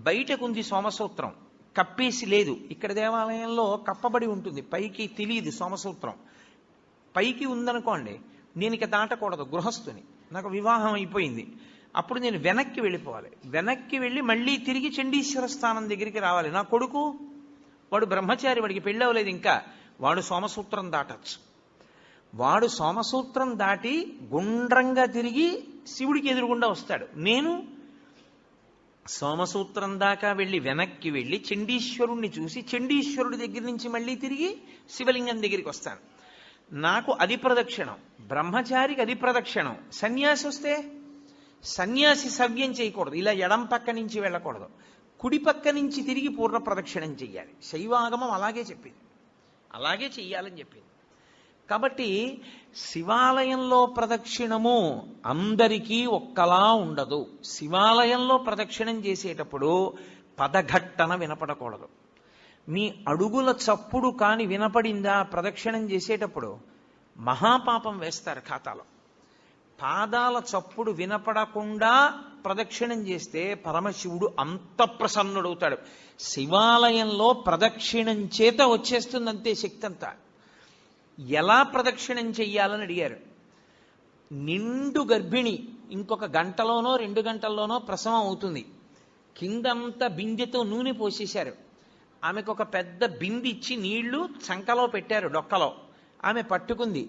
బయటకుంది సోమసూత్రం, కప్పేసి లేదు. ఇక్కడ దేవాలయంలో కప్పబడి ఉంటుంది, పైకి తెలియదు సోమసూత్రం. పైకి ఉందనుకోండి, నేను ఇక దాటకూడదు గృహస్థుని, నాకు వివాహం అయిపోయింది. అప్పుడు నేను వెనక్కి వెళ్ళిపోవాలి. వెనక్కి వెళ్ళి మళ్ళీ తిరిగి చండీశ్వర స్థానం దగ్గరికి రావాలి. నా కొడుకు వాడు బ్రహ్మచారి, వాడికి పెళ్ళి అవ్వలేదు ఇంకా, వాడు సోమసూత్రం దాటచ్చు. వాడు సోమసూత్రం దాటి గుండ్రంగా తిరిగి శివుడికి ఎదురుగుండా వస్తాడు. నేను సోమసూత్రం దాకా వెళ్ళి వెనక్కి వెళ్ళి చండీశ్వరుణ్ణి చూసి చండీశ్వరుడి దగ్గర నుంచి మళ్ళీ తిరిగి శివలింగం దగ్గరికి వస్తాను. నాకు అది ప్రదక్షిణం, బ్రహ్మచారికి అది ప్రదక్షిణం. సన్యాసి వస్తే సన్యాసి సవ్యం చేయకూడదు, ఇలా ఎడం పక్క నుంచి వెళ్ళకూడదు, కుడి పక్క నుంచి తిరిగి పూర్ణ ప్రదక్షిణం చెయ్యాలి. శైవాగమం అలాగే చెప్పింది, అలాగే చెయ్యాలని చెప్పింది. కాబట్టి శివాలయంలో ప్రదక్షిణము అందరికీ ఒక్కలా ఉండదు. శివాలయంలో ప్రదక్షిణం చేసేటప్పుడు పదఘట్టన వినపడకూడదు. మీ అడుగుల చప్పుడు కాని వినపడిందా ప్రదక్షిణం చేసేటప్పుడు మహాపాపం వేస్తారు ఖాతాలో. పాదాల చప్పుడు వినపడకుండా ప్రదక్షిణం చేస్తే పరమశివుడు అంత ప్రసన్నుడవుతాడు. శివాలయంలో ప్రదక్షిణం చేత వచ్చేస్తుందంతే శక్తి అంతా. ఎలా ప్రదక్షిణం చెయ్యాలని అడిగారు. నిండు గర్భిణి ఇంకొక గంటలోనో 2 గంటల్లోనో ప్రసవం అవుతుంది. కిందంతా బిందెతో నూనె పోసేశారు. ఆమెకు ఒక పెద్ద బింది ఇచ్చి నీళ్లు చంకలో పెట్టారు, డొక్కలో. ఆమె పట్టుకుంది.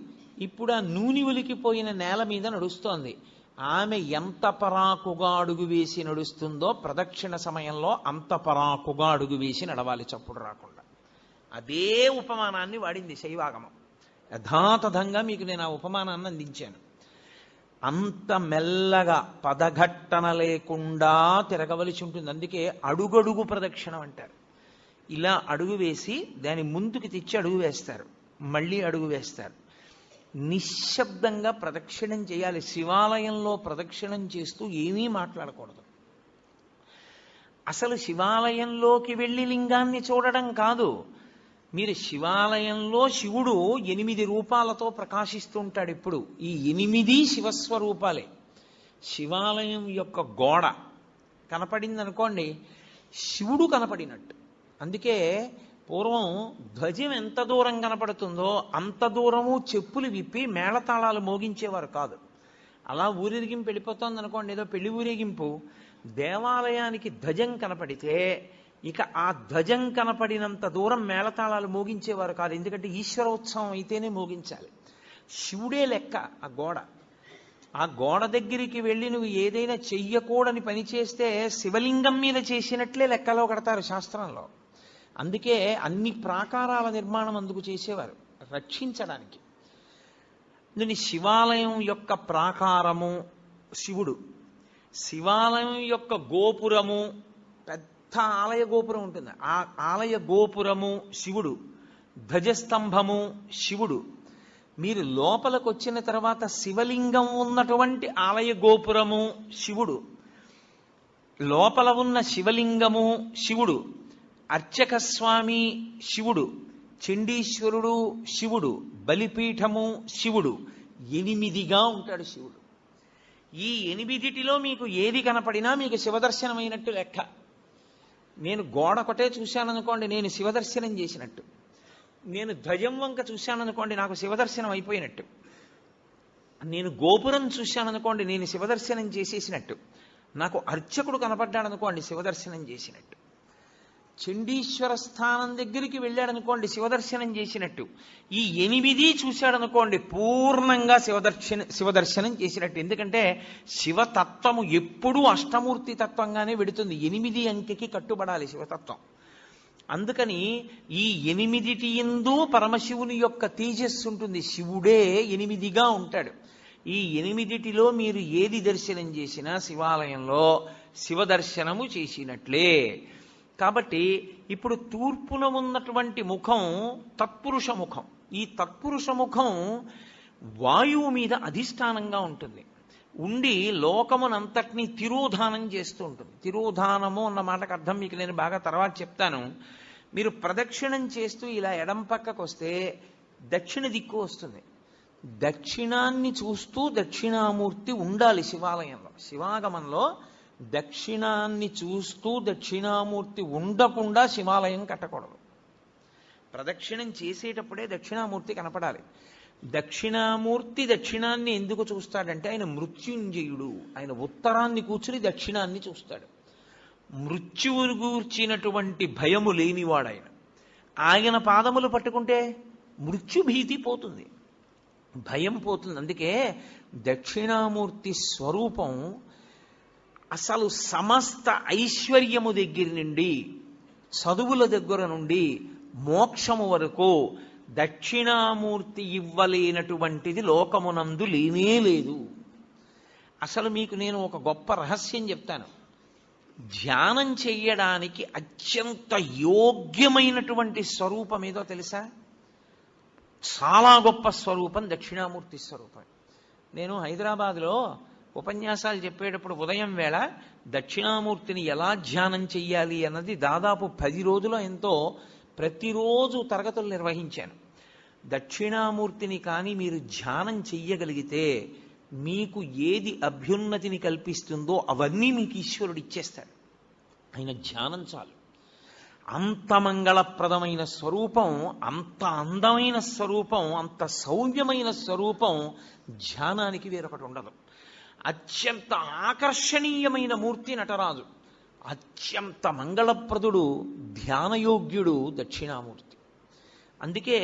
ఇప్పుడు ఆ నూనె ఒలికిపోయిన నేల మీద నడుస్తోంది. ఆమె ఎంత పరాకుగా అడుగు వేసి నడుస్తుందో ప్రదక్షిణ సమయంలో అంత పరాకుగా అడుగు వేసి నడవాలి, చప్పుడు రాకుండా. అదే ఉపమానాన్ని వాడింది శైవాగమం. యథాతథంగా మీకు నేను ఆ ఉపమానాన్ని అందించాను. అంత మెల్లగా పదఘట్టన లేకుండా తిరగవలసి ఉంటుంది. అందుకే అడుగడుగు ప్రదక్షిణం అంటారు. ఇలా అడుగు వేసి దాని ముందుకు తెచ్చి అడుగు వేస్తారు, మళ్ళీ అడుగు వేస్తారు. నిశ్శబ్దంగా ప్రదక్షిణం చేయాలి. శివాలయంలో ప్రదక్షిణం చేస్తూ ఏమీ మాట్లాడకూడదు. అసలు శివాలయంలోకి వెళ్ళి లింగాన్ని చూడడం కాదు. మీరు శివాలయంలో శివుడు 8 రూపాలతో ప్రకాశిస్తూ ఉంటాడు. ఇప్పుడు ఈ 8 శివస్వరూపాలే. శివాలయం యొక్క గోడ కనపడింది అనుకోండి, శివుడు కనపడినట్టు. అందుకే పూర్వం ధ్వజం ఎంత దూరం కనపడుతుందో అంత దూరము చెప్పులు విప్పి మేళతాళాలు మోగించేవారు కాదు. అలా ఊరేగింపు వెళ్ళిపోతుంది అనుకోండి, ఏదో పెళ్లి ఊరేగింపు, దేవాలయానికి ధ్వజం కనపడితే ఇక ఆ ధ్వజం కనపడినంత దూరం మేళతాళాలు మోగించేవారు కాదు. ఎందుకంటే ఈశ్వరోత్సవం అయితేనే మోగించాలి. శివుడే లెక్క ఆ గోడ. ఆ గోడ దగ్గరికి వెళ్ళి నువ్వు ఏదైనా చెయ్యకూడని పని చేస్తే శివలింగం మీద చేసినట్లే లెక్కలో కడతారు శాస్త్రంలో. అందుకే అన్ని ప్రాకారాల నిర్మాణం అందుకు చేసేవారు, రక్షించడానికి. దీని శివాలయం యొక్క ప్రాకారము శివుడు, శివాలయం యొక్క గోపురము, పెద్ద ఆలయ గోపురం ఉంటుంది, ఆ ఆలయ గోపురము శివుడు, ధ్వజస్తంభము శివుడు. మీరు లోపలికి వచ్చిన తర్వాత శివలింగం ఉన్నటువంటి ఆలయ గోపురము శివుడు, లోపల ఉన్న శివలింగము శివుడు, అర్చక స్వామి శివుడు, చండీశ్వరుడు శివుడు, బలిపీఠము శివుడు. 8గా ఉంటాడు శివుడు. ఈ 8 మీకు ఏది కనపడినా మీకు శివదర్శనమైనట్టు లెక్క. నేను గోడ ఒకటే చూశాననుకోండి, నేను శివదర్శనం చేసినట్టు. నేను ధ్వజం వంక చూశాననుకోండి, నాకు శివదర్శనం అయిపోయినట్టు. నేను గోపురం చూశాననుకోండి, నేను శివదర్శనం చేసేసినట్టు. నాకు అర్చకుడు కనపడ్డాడనుకోండి, శివదర్శనం చేసినట్టు. చండీశ్వర స్థానం దగ్గరికి వెళ్ళాడనుకోండి, శివదర్శనం చేసినట్టు. ఈ 8 చూశాడనుకోండి, పూర్ణంగా శివదర్శనం చేసినట్టు. ఎందుకంటే శివతత్వము ఎప్పుడూ అష్టమూర్తి తత్వంగానే వెడుతుంది. 8 అంకెకి కట్టుబడాలి శివతత్వం. అందుకని ఈ 8 యందు పరమశివుని యొక్క తేజస్సు ఉంటుంది. శివుడే 8గా ఉంటాడు. ఈ 8లో మీరు ఏది దర్శనం చేసినా శివాలయంలో శివదర్శనము చేసినట్లే. కాబట్టి ఇప్పుడు తూర్పున ఉన్నటువంటి ముఖం తత్పురుష ముఖం. ఈ తత్పురుష ముఖం వాయువు మీద అధిష్టానంగా ఉంటుంది. ఉండి లోకమునంతటినీ తిరోధానం చేస్తూ ఉంటుంది. తిరోధానము అన్న మాటకు అర్థం మీకు నేను బాగా తర్వాత చెప్తాను. మీరు ప్రదక్షిణం చేస్తూ ఇలా ఎడం పక్కకు వస్తే దక్షిణ దిక్కు వస్తుంది. దక్షిణాన్ని చూస్తూ దక్షిణామూర్తి ఉండాలి శివాలయంలో. శివాగమంలో దక్షిణాన్ని చూస్తూ దక్షిణామూర్తి ఉండకుండా శివాలయం కట్టకూడదు. ప్రదక్షిణం చేసేటప్పుడే దక్షిణామూర్తి కనపడాలి. దక్షిణామూర్తి దక్షిణాన్ని ఎందుకు చూస్తాడంటే ఆయన మృత్యుంజయుడు. ఆయన ఉత్తరాన్ని కూర్చుని దక్షిణాన్ని చూస్తాడు. మృత్యువును గూర్చినటువంటి భయము లేనివాడు ఆయన. ఆయన పాదములు పట్టుకుంటే మృత్యుభీతి పోతుంది. భయం పోతుంది. అందుకే దక్షిణామూర్తి స్వరూపం అసలు సమస్త ఐశ్వర్యము దగ్గర నుండి, చదువుల దగ్గర నుండి, మోక్షము వరకు దక్షిణామూర్తి ఇవ్వలేనటువంటిది లోకమునందు లేనే లేదు. అసలు మీకు నేను ఒక గొప్ప రహస్యం చెప్తాను. ధ్యానం చెయ్యడానికి అత్యంత యోగ్యమైనటువంటి స్వరూపం ఏదో తెలుసా? చాలా గొప్ప స్వరూపం దక్షిణామూర్తి స్వరూపం. నేను హైదరాబాద్లో ఉపన్యాసాలు చెప్పేటప్పుడు ఉదయం వేళ దక్షిణామూర్తిని ఎలా ధ్యానం చెయ్యాలి అన్నది దాదాపు 10 రోజులు ఎంతో ప్రతిరోజు తరగతులు నిర్వహించాను. దక్షిణామూర్తిని కానీ మీరు ధ్యానం చెయ్యగలిగితే మీకు ఏది అభ్యున్నతిని కల్పిస్తుందో అవన్నీ మీకు ఈశ్వరుడు ఇచ్చేస్తాడు. ఆయన ధ్యానం చాలు. అంత మంగళప్రదమైన స్వరూపం, అంత అందమైన స్వరూపం, అంత సౌమ్యమైన స్వరూపం ధ్యానానికి వేరొకటి ఉండదు. అత్యంత ఆకర్షణీయమైన మూర్తి నటరాజు. అత్యంత మంగళప్రదుడు, ధ్యానయోగ్యుడు దక్షిణామూర్తి. అందుకే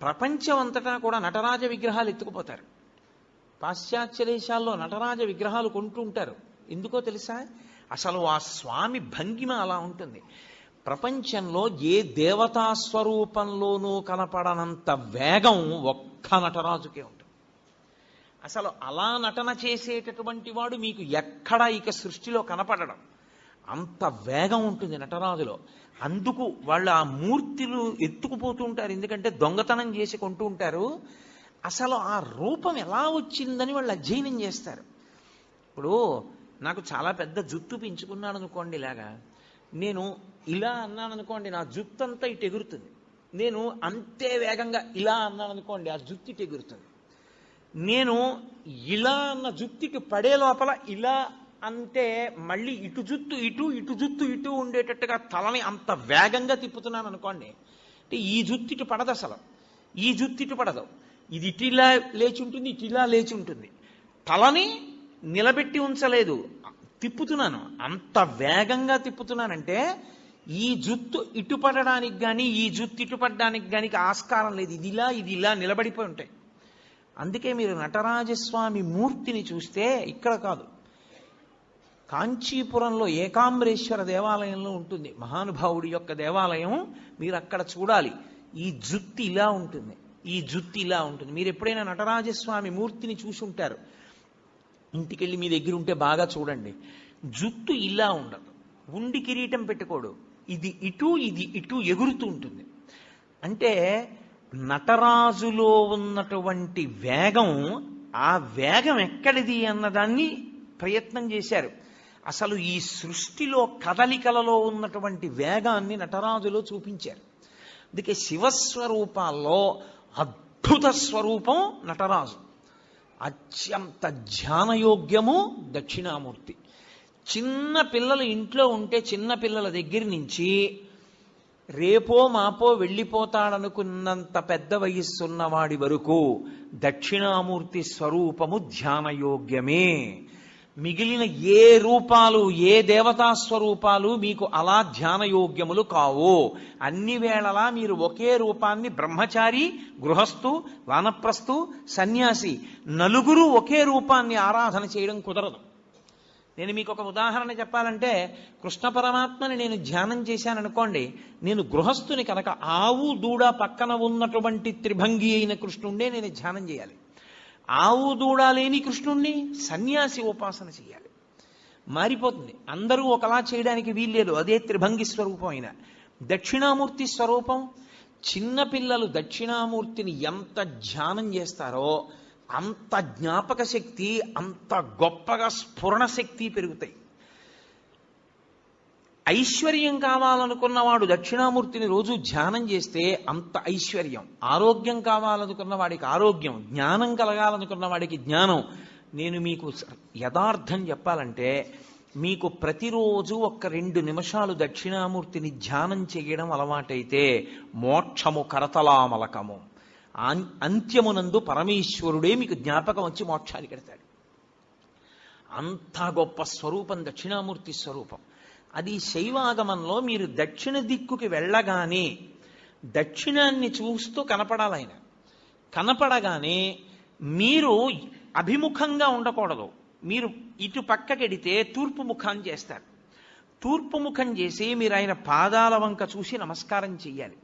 ప్రపంచం అంతటా కూడా నటరాజ విగ్రహాలు ఎత్తుకుపోతారు. పాశ్చాత్య దేశాల్లో నటరాజ విగ్రహాలు కొంటూ ఉంటారు. ఎందుకో తెలుసా? అసలు ఆ స్వామి భంగిమ అలా ఉంటుంది. ప్రపంచంలో ఏ దేవతా స్వరూపంలోనూ కనపడనంత వేగం ఒక్క నటరాజుకే ఉంటుంది. అసలు అలా నటన చేసేటటువంటి వాడు మీకు ఎక్కడా ఇక సృష్టిలో కనపడడం. అంత వేగం ఉంటుంది నటరాజులో. అందుకు వాళ్ళు ఆ మూర్తులు ఎత్తుకుపోతూ ఉంటారు. ఎందుకంటే దొంగతనం చేసి కొంటూ ఉంటారు. అసలు ఆ రూపం ఎలా వచ్చిందని వాళ్ళు అధ్యయనం చేస్తారు. ఇప్పుడు నాకు చాలా పెద్ద జుత్తు పెంచుకున్నాను అనుకోండి, ఇలాగా నేను ఇలా అన్నాను అనుకోండి, నా జుత్తు అంతా ఇటు ఎగురుతుంది. నేను అంతే వేగంగా ఇలా అన్నాను అనుకోండి, ఆ జుత్తు ఇటు ఎగురుతుంది. నేను ఇలా అన్న జుత్తు ఇటు పడే లోపల ఇలా అంటే మళ్ళీ ఇటు జుత్తు ఇటు, ఇటు జుత్తు ఇటు ఉండేటట్టుగా తలని అంత వేగంగా తిప్పుతున్నాను అనుకోండి, అంటే ఈ జుత్తు ఇటు పడదు, అసలు ఈ జుత్తు ఇటు పడదు. ఇది ఇటిలా లేచి ఉంటుంది, ఇటిలా లేచి ఉంటుంది. తలని నిలబెట్టి ఉంచలేదు, తిప్పుతున్నాను. అంత వేగంగా తిప్పుతున్నానంటే ఈ జుత్తు ఇటు పడడానికి కానీ ఈ జుత్తు ఇటు పడడానికి కానీ ఆస్కారం లేదు. ఇది ఇలా నిలబడిపోయి ఉంటాయి. అందుకే మీరు నటరాజస్వామి మూర్తిని చూస్తే ఇక్కడ కాదు, కాంచీపురంలో ఏకాంబరేశ్వర దేవాలయంలో ఉంటుంది మహానుభావుడి యొక్క దేవాలయం. మీరు అక్కడ చూడాలి. ఈ జుత్తు ఇలా ఉంటుంది, ఈ జుత్తు ఇలా ఉంటుంది. మీరు ఎప్పుడైనా నటరాజస్వామి మూర్తిని చూసి ఉంటారు, ఇంటికెళ్ళి మీ దగ్గర ఉంటే బాగా చూడండి. జుత్తు ఇలా ఉండదు, ఉండి కిరీటం పెట్టుకోడు, ఇది ఇటు ఇది ఇటు ఎగురుతూ ఉంటుంది. అంటే నటరాజులో ఉన్నటువంటి వేగం, ఆ వేగం ఎక్కడిది అన్నదాన్ని ప్రయత్నం చేశారు. అసలు ఈ సృష్టిలో కదలికలలో ఉన్నటువంటి వేగాన్ని నటరాజులో చూపించారు. అందుకే శివస్వరూపాల్లో అద్భుత స్వరూపం నటరాజు. అత్యంత ధ్యానయోగ్యము దక్షిణామూర్తి. చిన్న పిల్లలు ఇంట్లో ఉంటే చిన్న పిల్లల దగ్గర నుంచి రేపో మాపో వెళ్ళిపోతాడనుకున్నంత పెద్ద వయస్సున్నవాడి వరకు దక్షిణామూర్తి స్వరూపము ధ్యానయోగ్యమే. మిగిలిన ఏ రూపాలు, ఏ దేవతా స్వరూపాలు మీకు అలా ధ్యానయోగ్యములు కావు. అన్ని వేళలా మీరు ఒకే రూపాన్ని, బ్రహ్మచారి, గృహస్థు, వానప్రస్థు, సన్యాసి, నలుగురు ఒకే రూపాన్ని ఆరాధన చేయడం కుదరదు. నేను మీకు ఒక ఉదాహరణ చెప్పాలంటే, కృష్ణ పరమాత్మని నేను ధ్యానం చేశాననుకోండి, నేను గృహస్థుని కనుక ఆవు దూడ పక్కన ఉన్నటువంటి త్రిభంగి అయిన కృష్ణుండే నేను ధ్యానం చేయాలి. ఆవు దూడ లేని కృష్ణుణ్ణి సన్యాసి ఉపాసన చేయాలి. మారిపోతుంది. అందరూ ఒకలా చేయడానికి వీల్లేదు. అదే త్రిభంగి స్వరూపం అయిన దక్షిణామూర్తి స్వరూపం. చిన్నపిల్లలు దక్షిణామూర్తిని ఎంత ధ్యానం చేస్తారో అంత జ్ఞాపక శక్తి, అంత గొప్పగా స్ఫురణ శక్తి పెరుగుతాయి. ఐశ్వర్యం కావాలనుకున్నవాడు దక్షిణామూర్తిని రోజు ధ్యానం చేస్తే అంత ఐశ్వర్యం. ఆరోగ్యం కావాలనుకున్న వాడికి ఆరోగ్యం, జ్ఞానం కలగాలనుకున్న వాడికి జ్ఞానం. నేను మీకు యథార్థం చెప్పాలంటే, మీకు ప్రతిరోజు 1-2 నిమిషాలు దక్షిణామూర్తిని ధ్యానం చేయడం అలవాటైతే మోక్షము కరతలామలకము. అంత్యమునందు పరమేశ్వరుడే మీకు జ్ఞాపకం వచ్చి మోక్షాన్ని కడతాడు. అంత గొప్ప స్వరూపం దక్షిణామూర్తి స్వరూపం. అది శైవాగమంలో మీరు దక్షిణ దిక్కుకి వెళ్ళగానే దక్షిణాన్ని చూస్తూ కనపడాలి ఆయన. కనపడగానే మీరు అభిముఖంగా ఉండకూడదు. మీరు ఇటు పక్కకెడితే తూర్పు ముఖం చేస్తారు. తూర్పు ముఖం చేసి మీరు ఆయన పాదాల వంక చూసి నమస్కారం చెయ్యాలి.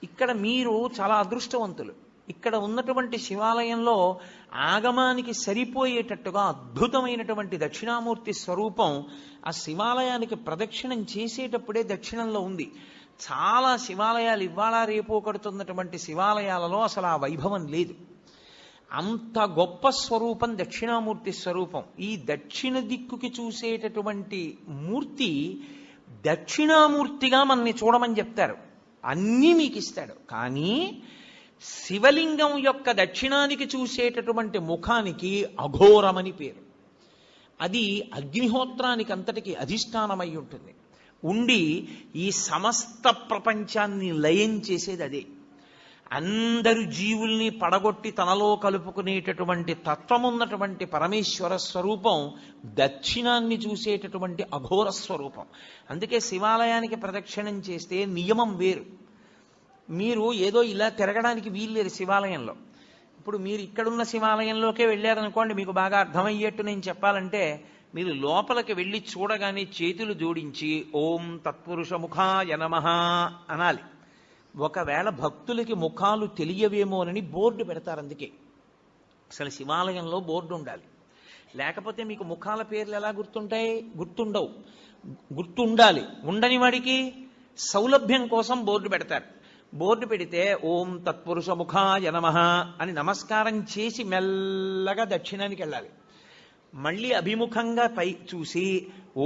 ఇక్కడ మీరు చాలా అదృష్టవంతులు. ఇక్కడ ఉన్నటువంటి శివాలయంలో ఆగమానికి సరిపోయేటట్టుగా అద్భుతమైనటువంటి దక్షిణామూర్తి స్వరూపం ఆ శివాలయానికి ప్రదక్షిణం చేసేటప్పుడే దక్షిణంలో ఉంది. చాలా శివాలయాలు ఇవాళ రేపు కడుతున్నటువంటి శివాలయాలలో అసలు ఆ వైభవం లేదు. అంత గొప్ప స్వరూపం దక్షిణామూర్తి స్వరూపం. ఈ దక్షిణ దిక్కుకి చూసేటటువంటి మూర్తి దక్షిణామూర్తిగా మనని చూడమని చెప్తారు. అన్నీ మీకు ఇస్తాడు. కానీ శివలింగం యొక్క దక్షిణానికి చూసేటటువంటి ముఖానికి అఘోరమని పేరు. అది అగ్నిహోత్రానికి అంతటికి అధిష్టానమై ఉంటుంది. ఉండి ఈ సమస్త ప్రపంచాన్ని లయం చేసేది అదే. అందరు జీవుల్ని పడగొట్టి తనలో కలుపుకునేటటువంటి తత్వమున్నటువంటి పరమేశ్వర స్వరూపం దక్షిణాన్ని చూసేటటువంటి అఘోర స్వరూపం. అందుకే శివాలయానికి ప్రదక్షిణం చేస్తే నియమం వేరు. మీరు ఏదో ఇలా తిరగడానికి వీల్లేదు శివాలయంలో. ఇప్పుడు మీరు ఇక్కడున్న శివాలయంలోకే వెళ్ళారనుకోండి, మీకు బాగా అర్థమయ్యేట్టు నేను చెప్పాలంటే, మీరు లోపలికి వెళ్ళి చూడగానే చేతులు జోడించి ఓం తత్పురుష ముఖాయ నమః అనాలి. ఒకవేళ భక్తులకి ముఖాలు తెలియవేమోనని బోర్డు పెడతారు. అందుకే అసలు శివాలయంలో బోర్డు ఉండాలి. లేకపోతే మీకు ముఖాల పేర్లు ఎలా గుర్తుంటాయి? గుర్తుండవు. గుర్తుండాలి. ఉండని వాడికి సౌలభ్యం కోసం బోర్డు పెడతారు. బోర్డు పెడితే ఓం తత్పురుష ముఖాయ నమః అని నమస్కారం చేసి మెల్లగా దక్షిణానికి వెళ్ళాలి. మళ్ళీ అభిముఖంగా పై చూసి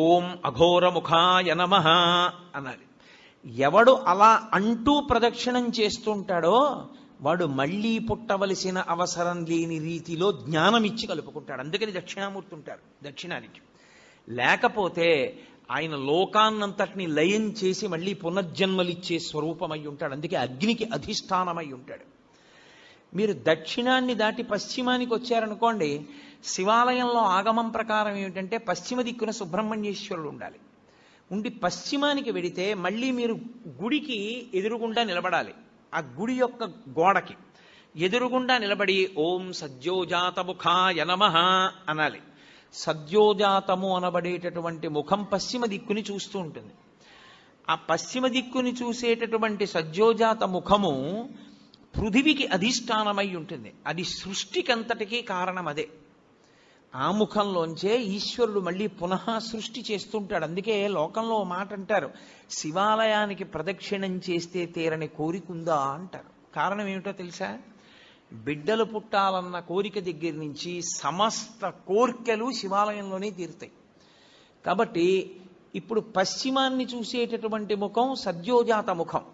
ఓం అఘోర ముఖాయ నమః అనాలి. ఎవడు అలా అంటూ ప్రదక్షిణం చేస్తుంటాడో వాడు మళ్ళీ పుట్టవలసిన అవసరం లేని రీతిలో జ్ఞానం ఇచ్చి కలుపుకుంటాడు. అందుకని దక్షిణామూర్తి ఉంటారు దక్షిణానికి. లేకపోతే ఆయన లోకాన్నంతటిని లయం చేసి మళ్ళీ పునర్జన్మలిచ్చే స్వరూపమై ఉంటాడు. అందుకే అగ్నికి అధిష్టానమై ఉంటాడు. మీరు దక్షిణాన్ని దాటి పశ్చిమానికి వచ్చారనుకోండి, శివాలయంలో ఆగమం ప్రకారం ఏమిటంటే పశ్చిమ దిక్కున సుబ్రహ్మణ్యేశ్వరుడు ఉండాలి. ఉండి పశ్చిమానికి వెడితే మళ్ళీ మీరు గుడికి ఎదురుగుండా నిలబడాలి. ఆ గుడి యొక్క గోడకి ఎదురుగుండా నిలబడి ఓం సద్యోజాతముఖాయ నమః అనాలి. సద్యోజాతము అనబడేటటువంటి ముఖం పశ్చిమ దిక్కుని చూస్తూ ఉంటుంది. ఆ పశ్చిమ దిక్కుని చూసేటటువంటి సద్యోజాత ముఖము పృథివికి అధిష్టానమై ఉంటుంది. అది సృష్టికంతటికీ కారణం అదే. ఆ ముఖంలోంచే ఈశ్వరుడు మళ్ళీ పునః సృష్టి చేస్తుంటాడు. అందుకే లోకంలో మాట అంటారు, శివాలయానికి ప్రదక్షిణం చేస్తే తీరని కోరికుందా అంటారు. కారణం ఏమిటో తెలుసా? బిడ్డలు పుట్టాలన్న కోరిక దగ్గర నుంచి సమస్త కోర్కెలు శివాలయంలోనే తీరుతాయి. కాబట్టి ఇప్పుడు పశ్చిమాన్ని చూసేటటువంటి ముఖం సద్యోజాత ముఖం.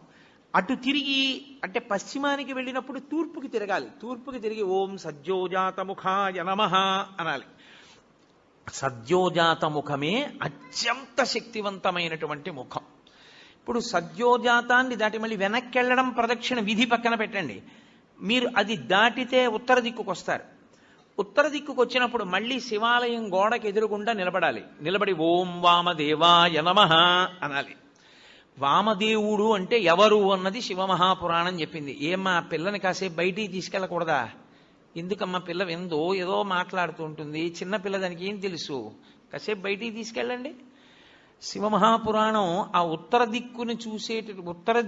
అటు తిరిగి అంటే పశ్చిమానికి వెళ్ళినప్పుడు తూర్పుకి తిరగాలి. తూర్పుకి తిరిగి ఓం సద్యోజాత ముఖాయ నమః అనాలి. సద్యోజాత ముఖమే అత్యంత శక్తివంతమైనటువంటి ముఖం. ఇప్పుడు సద్యోజాతాన్ని దాటి మళ్ళీ వెనక్కి వెళ్ళడం ప్రదక్షిణ విధి పక్కన పెట్టండి. మీరు అది దాటితే ఉత్తర దిక్కుకు వస్తారు. ఉత్తర దిక్కుకు వచ్చినప్పుడు మళ్ళీ శివాలయం గోడకి ఎదురుగుండా నిలబడాలి. నిలబడి ఓం వామదేవాయ నమః అనాలి. వామదేవుడు అంటే ఎవరు అన్నది శివమహాపురాణం చెప్పింది. ఏమ్మా పిల్లని కాసేపు బయటికి తీసుకెళ్ళకూడదా? ఎందుకమ్మా పిల్ల ఎందో ఏదో మాట్లాడుతూ ఉంటుంది, చిన్న పిల్ల దానికి ఏం తెలుసు, కాసేపు బయటికి తీసుకెళ్ళండి. శివమహాపురాణం ఆ ఉత్తర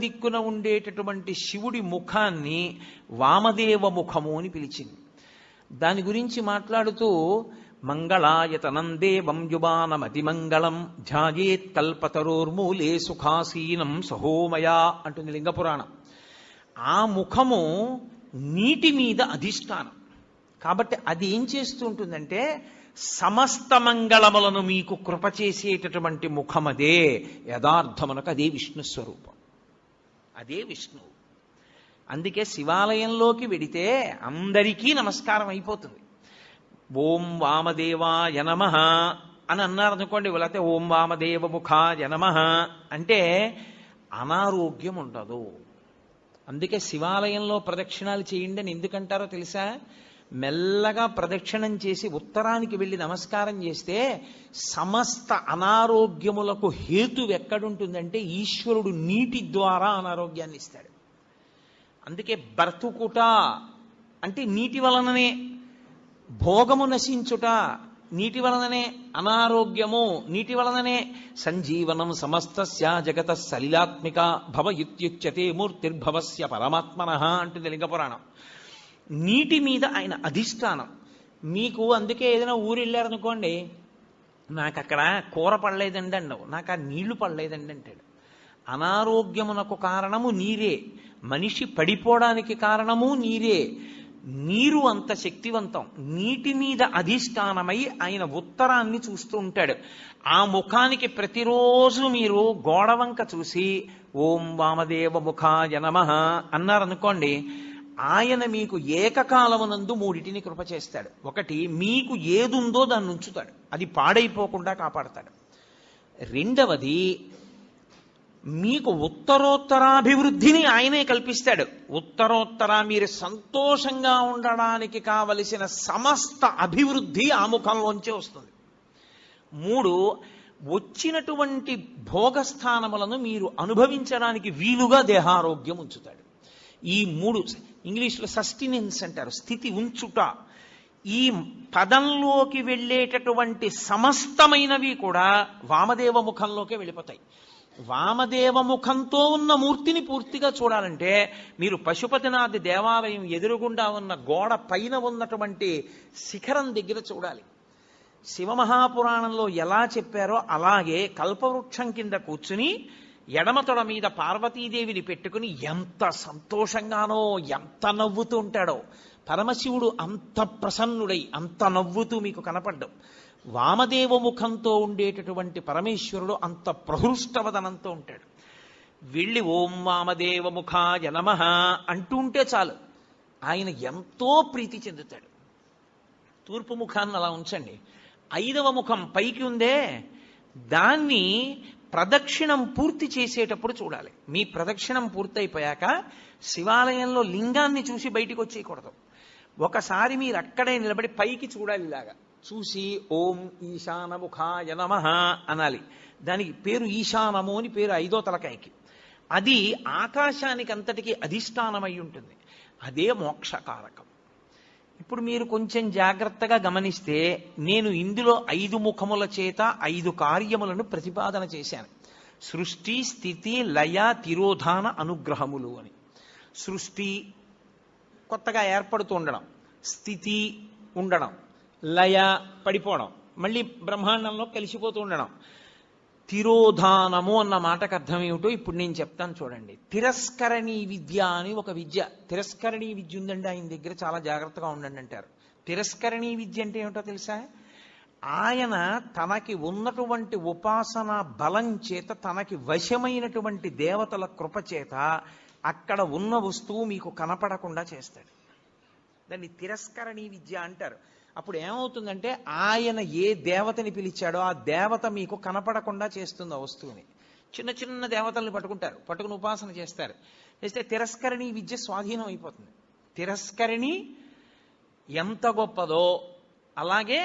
దిక్కున ఉండేటటువంటి శివుడి ముఖాన్ని వామదేవ ముఖము అని పిలిచింది. దాని గురించి మాట్లాడుతూ మంగళాయతనం దేవం యువానమతిమంగళం ధ్యాయేత్ కల్పతరోర్మూలే సుఖాసీనం సహోమయా అంటుంది లింగపురాణం. ఆ ముఖము నీటి మీద అధిష్టానం కాబట్టి అది ఏం చేస్తూ ఉంటుందంటే సమస్త మంగళములను మీకు కృప చేసేటటువంటి ముఖమదే. యథార్థమునకు అదే విష్ణు స్వరూపం, అదే విష్ణువు. అందుకే శివాలయంలోకి వెడితే అందరికీ నమస్కారం అయిపోతుంది. ఓం వామదేవాయ నమః అని అన్నారనుకోండి, లేకపోతే ఓం వామదేవ ముఖాయ నమః అంటే అనారోగ్యం ఉండదు. అందుకే శివాలయంలో ప్రదక్షిణాలు చేయండి అని ఎందుకంటారో తెలుసా? మెల్లగా ప్రదక్షిణం చేసి ఉత్తరానికి వెళ్ళి నమస్కారం చేస్తే సమస్త అనారోగ్యములకు హేతు ఎక్కడుంటుందంటే ఈశ్వరుడు నీటి ద్వారా అనారోగ్యాన్ని ఇస్తాడు. అందుకే బ్రతుకుట అంటే నీటి వలననే భోగము నశించుట, నీటి వలననే అనారోగ్యము, నీటి వలననే సంజీవనం సమస్తస్య జగత సలిలాత్మిక భవయుత్యుచ్యతే మూర్తిర్భవస్య పరమాత్మనః అంటుంది లింగ పురాణం. నీటి మీద ఆయన అధిష్టానం. మీకు అందుకే ఏదైనా ఊరు వెళ్ళారనుకోండి, నాకు అక్కడ కూర పడలేదండి అన్నావు, నాకు ఆ నీళ్లు పడలేదండి అంటాడు. అనారోగ్యమునకు కారణము నీరే, మనిషి పడిపోవడానికి కారణము నీరే. నీరు అంత శక్తివంతం. నీటి మీద అధిష్టానమై ఆయన ఉత్తరాన్ని చూస్తూ ఉంటాడు. ఆ ముఖానికి ప్రతిరోజు మీరు గోడవంక చూసి ఓం వామదేవ ముఖాయ నమః అన్నారనుకోండి, ఆయన మీకు ఏకకాలమునందు మూడిటిని కృప చేస్తాడు. ఒకటి, మీకు ఏదుందో దాన్ని ఉంచుతాడు, అది పాడైపోకుండా కాపాడతాడు. రెండవది, మీకు ఉత్తరోత్తరాభివృద్ధిని ఆయనే కల్పిస్తాడు. ఉత్తరోత్తర మీరు సంతోషంగా ఉండడానికి కావలసిన సమస్త అభివృద్ధి ఆ ముఖంలోంచే వస్తుంది. మూడు, వచ్చినటువంటి భోగస్థానములను మీరు అనుభవించడానికి వీలుగా దేహారోగ్యం ఉంచుతాడు. ఈ మూడు ఇంగ్లీష్లో సస్టినెన్స్ అంటారు, స్థితి ఉంచుట. ఈ పదంలోకి వెళ్ళేటటువంటి సమస్తమైనవి కూడా వామదేవ ముఖంలోకే వెళ్ళిపోతాయి. వామదేవ ముఖంతో ఉన్న మూర్తిని పూర్తిగా చూడాలంటే మీరు పశుపతినాథ్ దేవాలయం ఎదురుగుండా ఉన్న గోడ పైన ఉన్నటువంటి శిఖరం దగ్గర చూడాలి. శివమహాపురాణంలో ఎలా చెప్పారో అలాగే కల్పవృక్షం కింద కూర్చుని ఎడమతొడ మీద పార్వతీదేవిని పెట్టుకుని ఎంత సంతోషంగానో, ఎంత నవ్వుతూ ఉంటాడో. పరమశివుడు అంత ప్రసన్నుడై అంత నవ్వుతూ మీకు కనపడ్డం. వామదేవ ముఖంతో ఉండేటటువంటి పరమేశ్వరుడు అంత ప్రహృష్టవదనంతో ఉంటాడు. వెళ్ళి ఓం వామదేవ ముఖాయ నమః అంటూ ఉంటే చాలు, ఆయన ఎంతో ప్రీతి చెందుతాడు. తూర్పు ముఖాన్ని అలా ఉంచండి. 5వ ముఖం పైకి ఉందే, దాన్ని ప్రదక్షిణం పూర్తి చేసేటప్పుడు చూడాలి. మీ ప్రదక్షిణం పూర్తయిపోయాక శివాలయంలో లింగాన్ని చూసి బయటికి వచ్చేయకూడదు. ఒకసారి మీరు అక్కడే నిలబడి పైకి చూడాలి. ఇలాగా చూసి ఓం ఈశానముఖాయ నమః అనాలి. దానికి పేరు ఈశానము అని పేరు 5వ తలకాయకి. అది ఆకాశానికి అంతటికీ అధిష్టానమై ఉంటుంది. అదే మోక్షకారకం. ఇప్పుడు మీరు కొంచెం జాగ్రత్తగా గమనిస్తే నేను ఇందులో 5 ముఖముల చేత 5 కార్యములను ప్రతిపాదన చేశాను. సృష్టి, స్థితి, లయ, తిరోధాన, అనుగ్రహములు అని. సృష్టి కొత్తగా ఏర్పడుతూ ఉండడం, స్థితి ఉండడం, లయ పడిపోవడం, మళ్ళీ బ్రహ్మాండంలో కలిసిపోతూ ఉండడం. తిరోధానము అన్న మాటకు అర్థం ఏమిటో ఇప్పుడు నేను చెప్తాను చూడండి. తిరస్కరణీ విద్య అని ఒక విద్య, తిరస్కరణీ విద్య ఉందండి ఆయన దగ్గర, చాలా జాగ్రత్తగా ఉండండి అంటారు. తిరస్కరణీ విద్య అంటే ఏమిటో తెలుసా? ఆయన తనకి ఉన్నటువంటి ఉపాసన బలం చేత, తనకి వశమైనటువంటి దేవతల కృప చేత అక్కడ ఉన్న వస్తువు మీకు కనపడకుండా చేస్తాడు. దాన్ని తిరస్కరణీ విద్య అంటారు. అప్పుడు ఏమవుతుందంటే ఆయన ఏ దేవతని పిలిచాడో ఆ దేవత మీకు కనపడకుండా చేస్తుంది ఆ వస్తువుని. చిన్న చిన్న దేవతల్ని పట్టుకుంటారు, పట్టుకుని ఉపాసన చేస్తారు. చేస్తే తిరస్కరణీ విద్య స్వాధీనం అయిపోతుంది. తిరస్కరణి ఎంత గొప్పదో అలాగే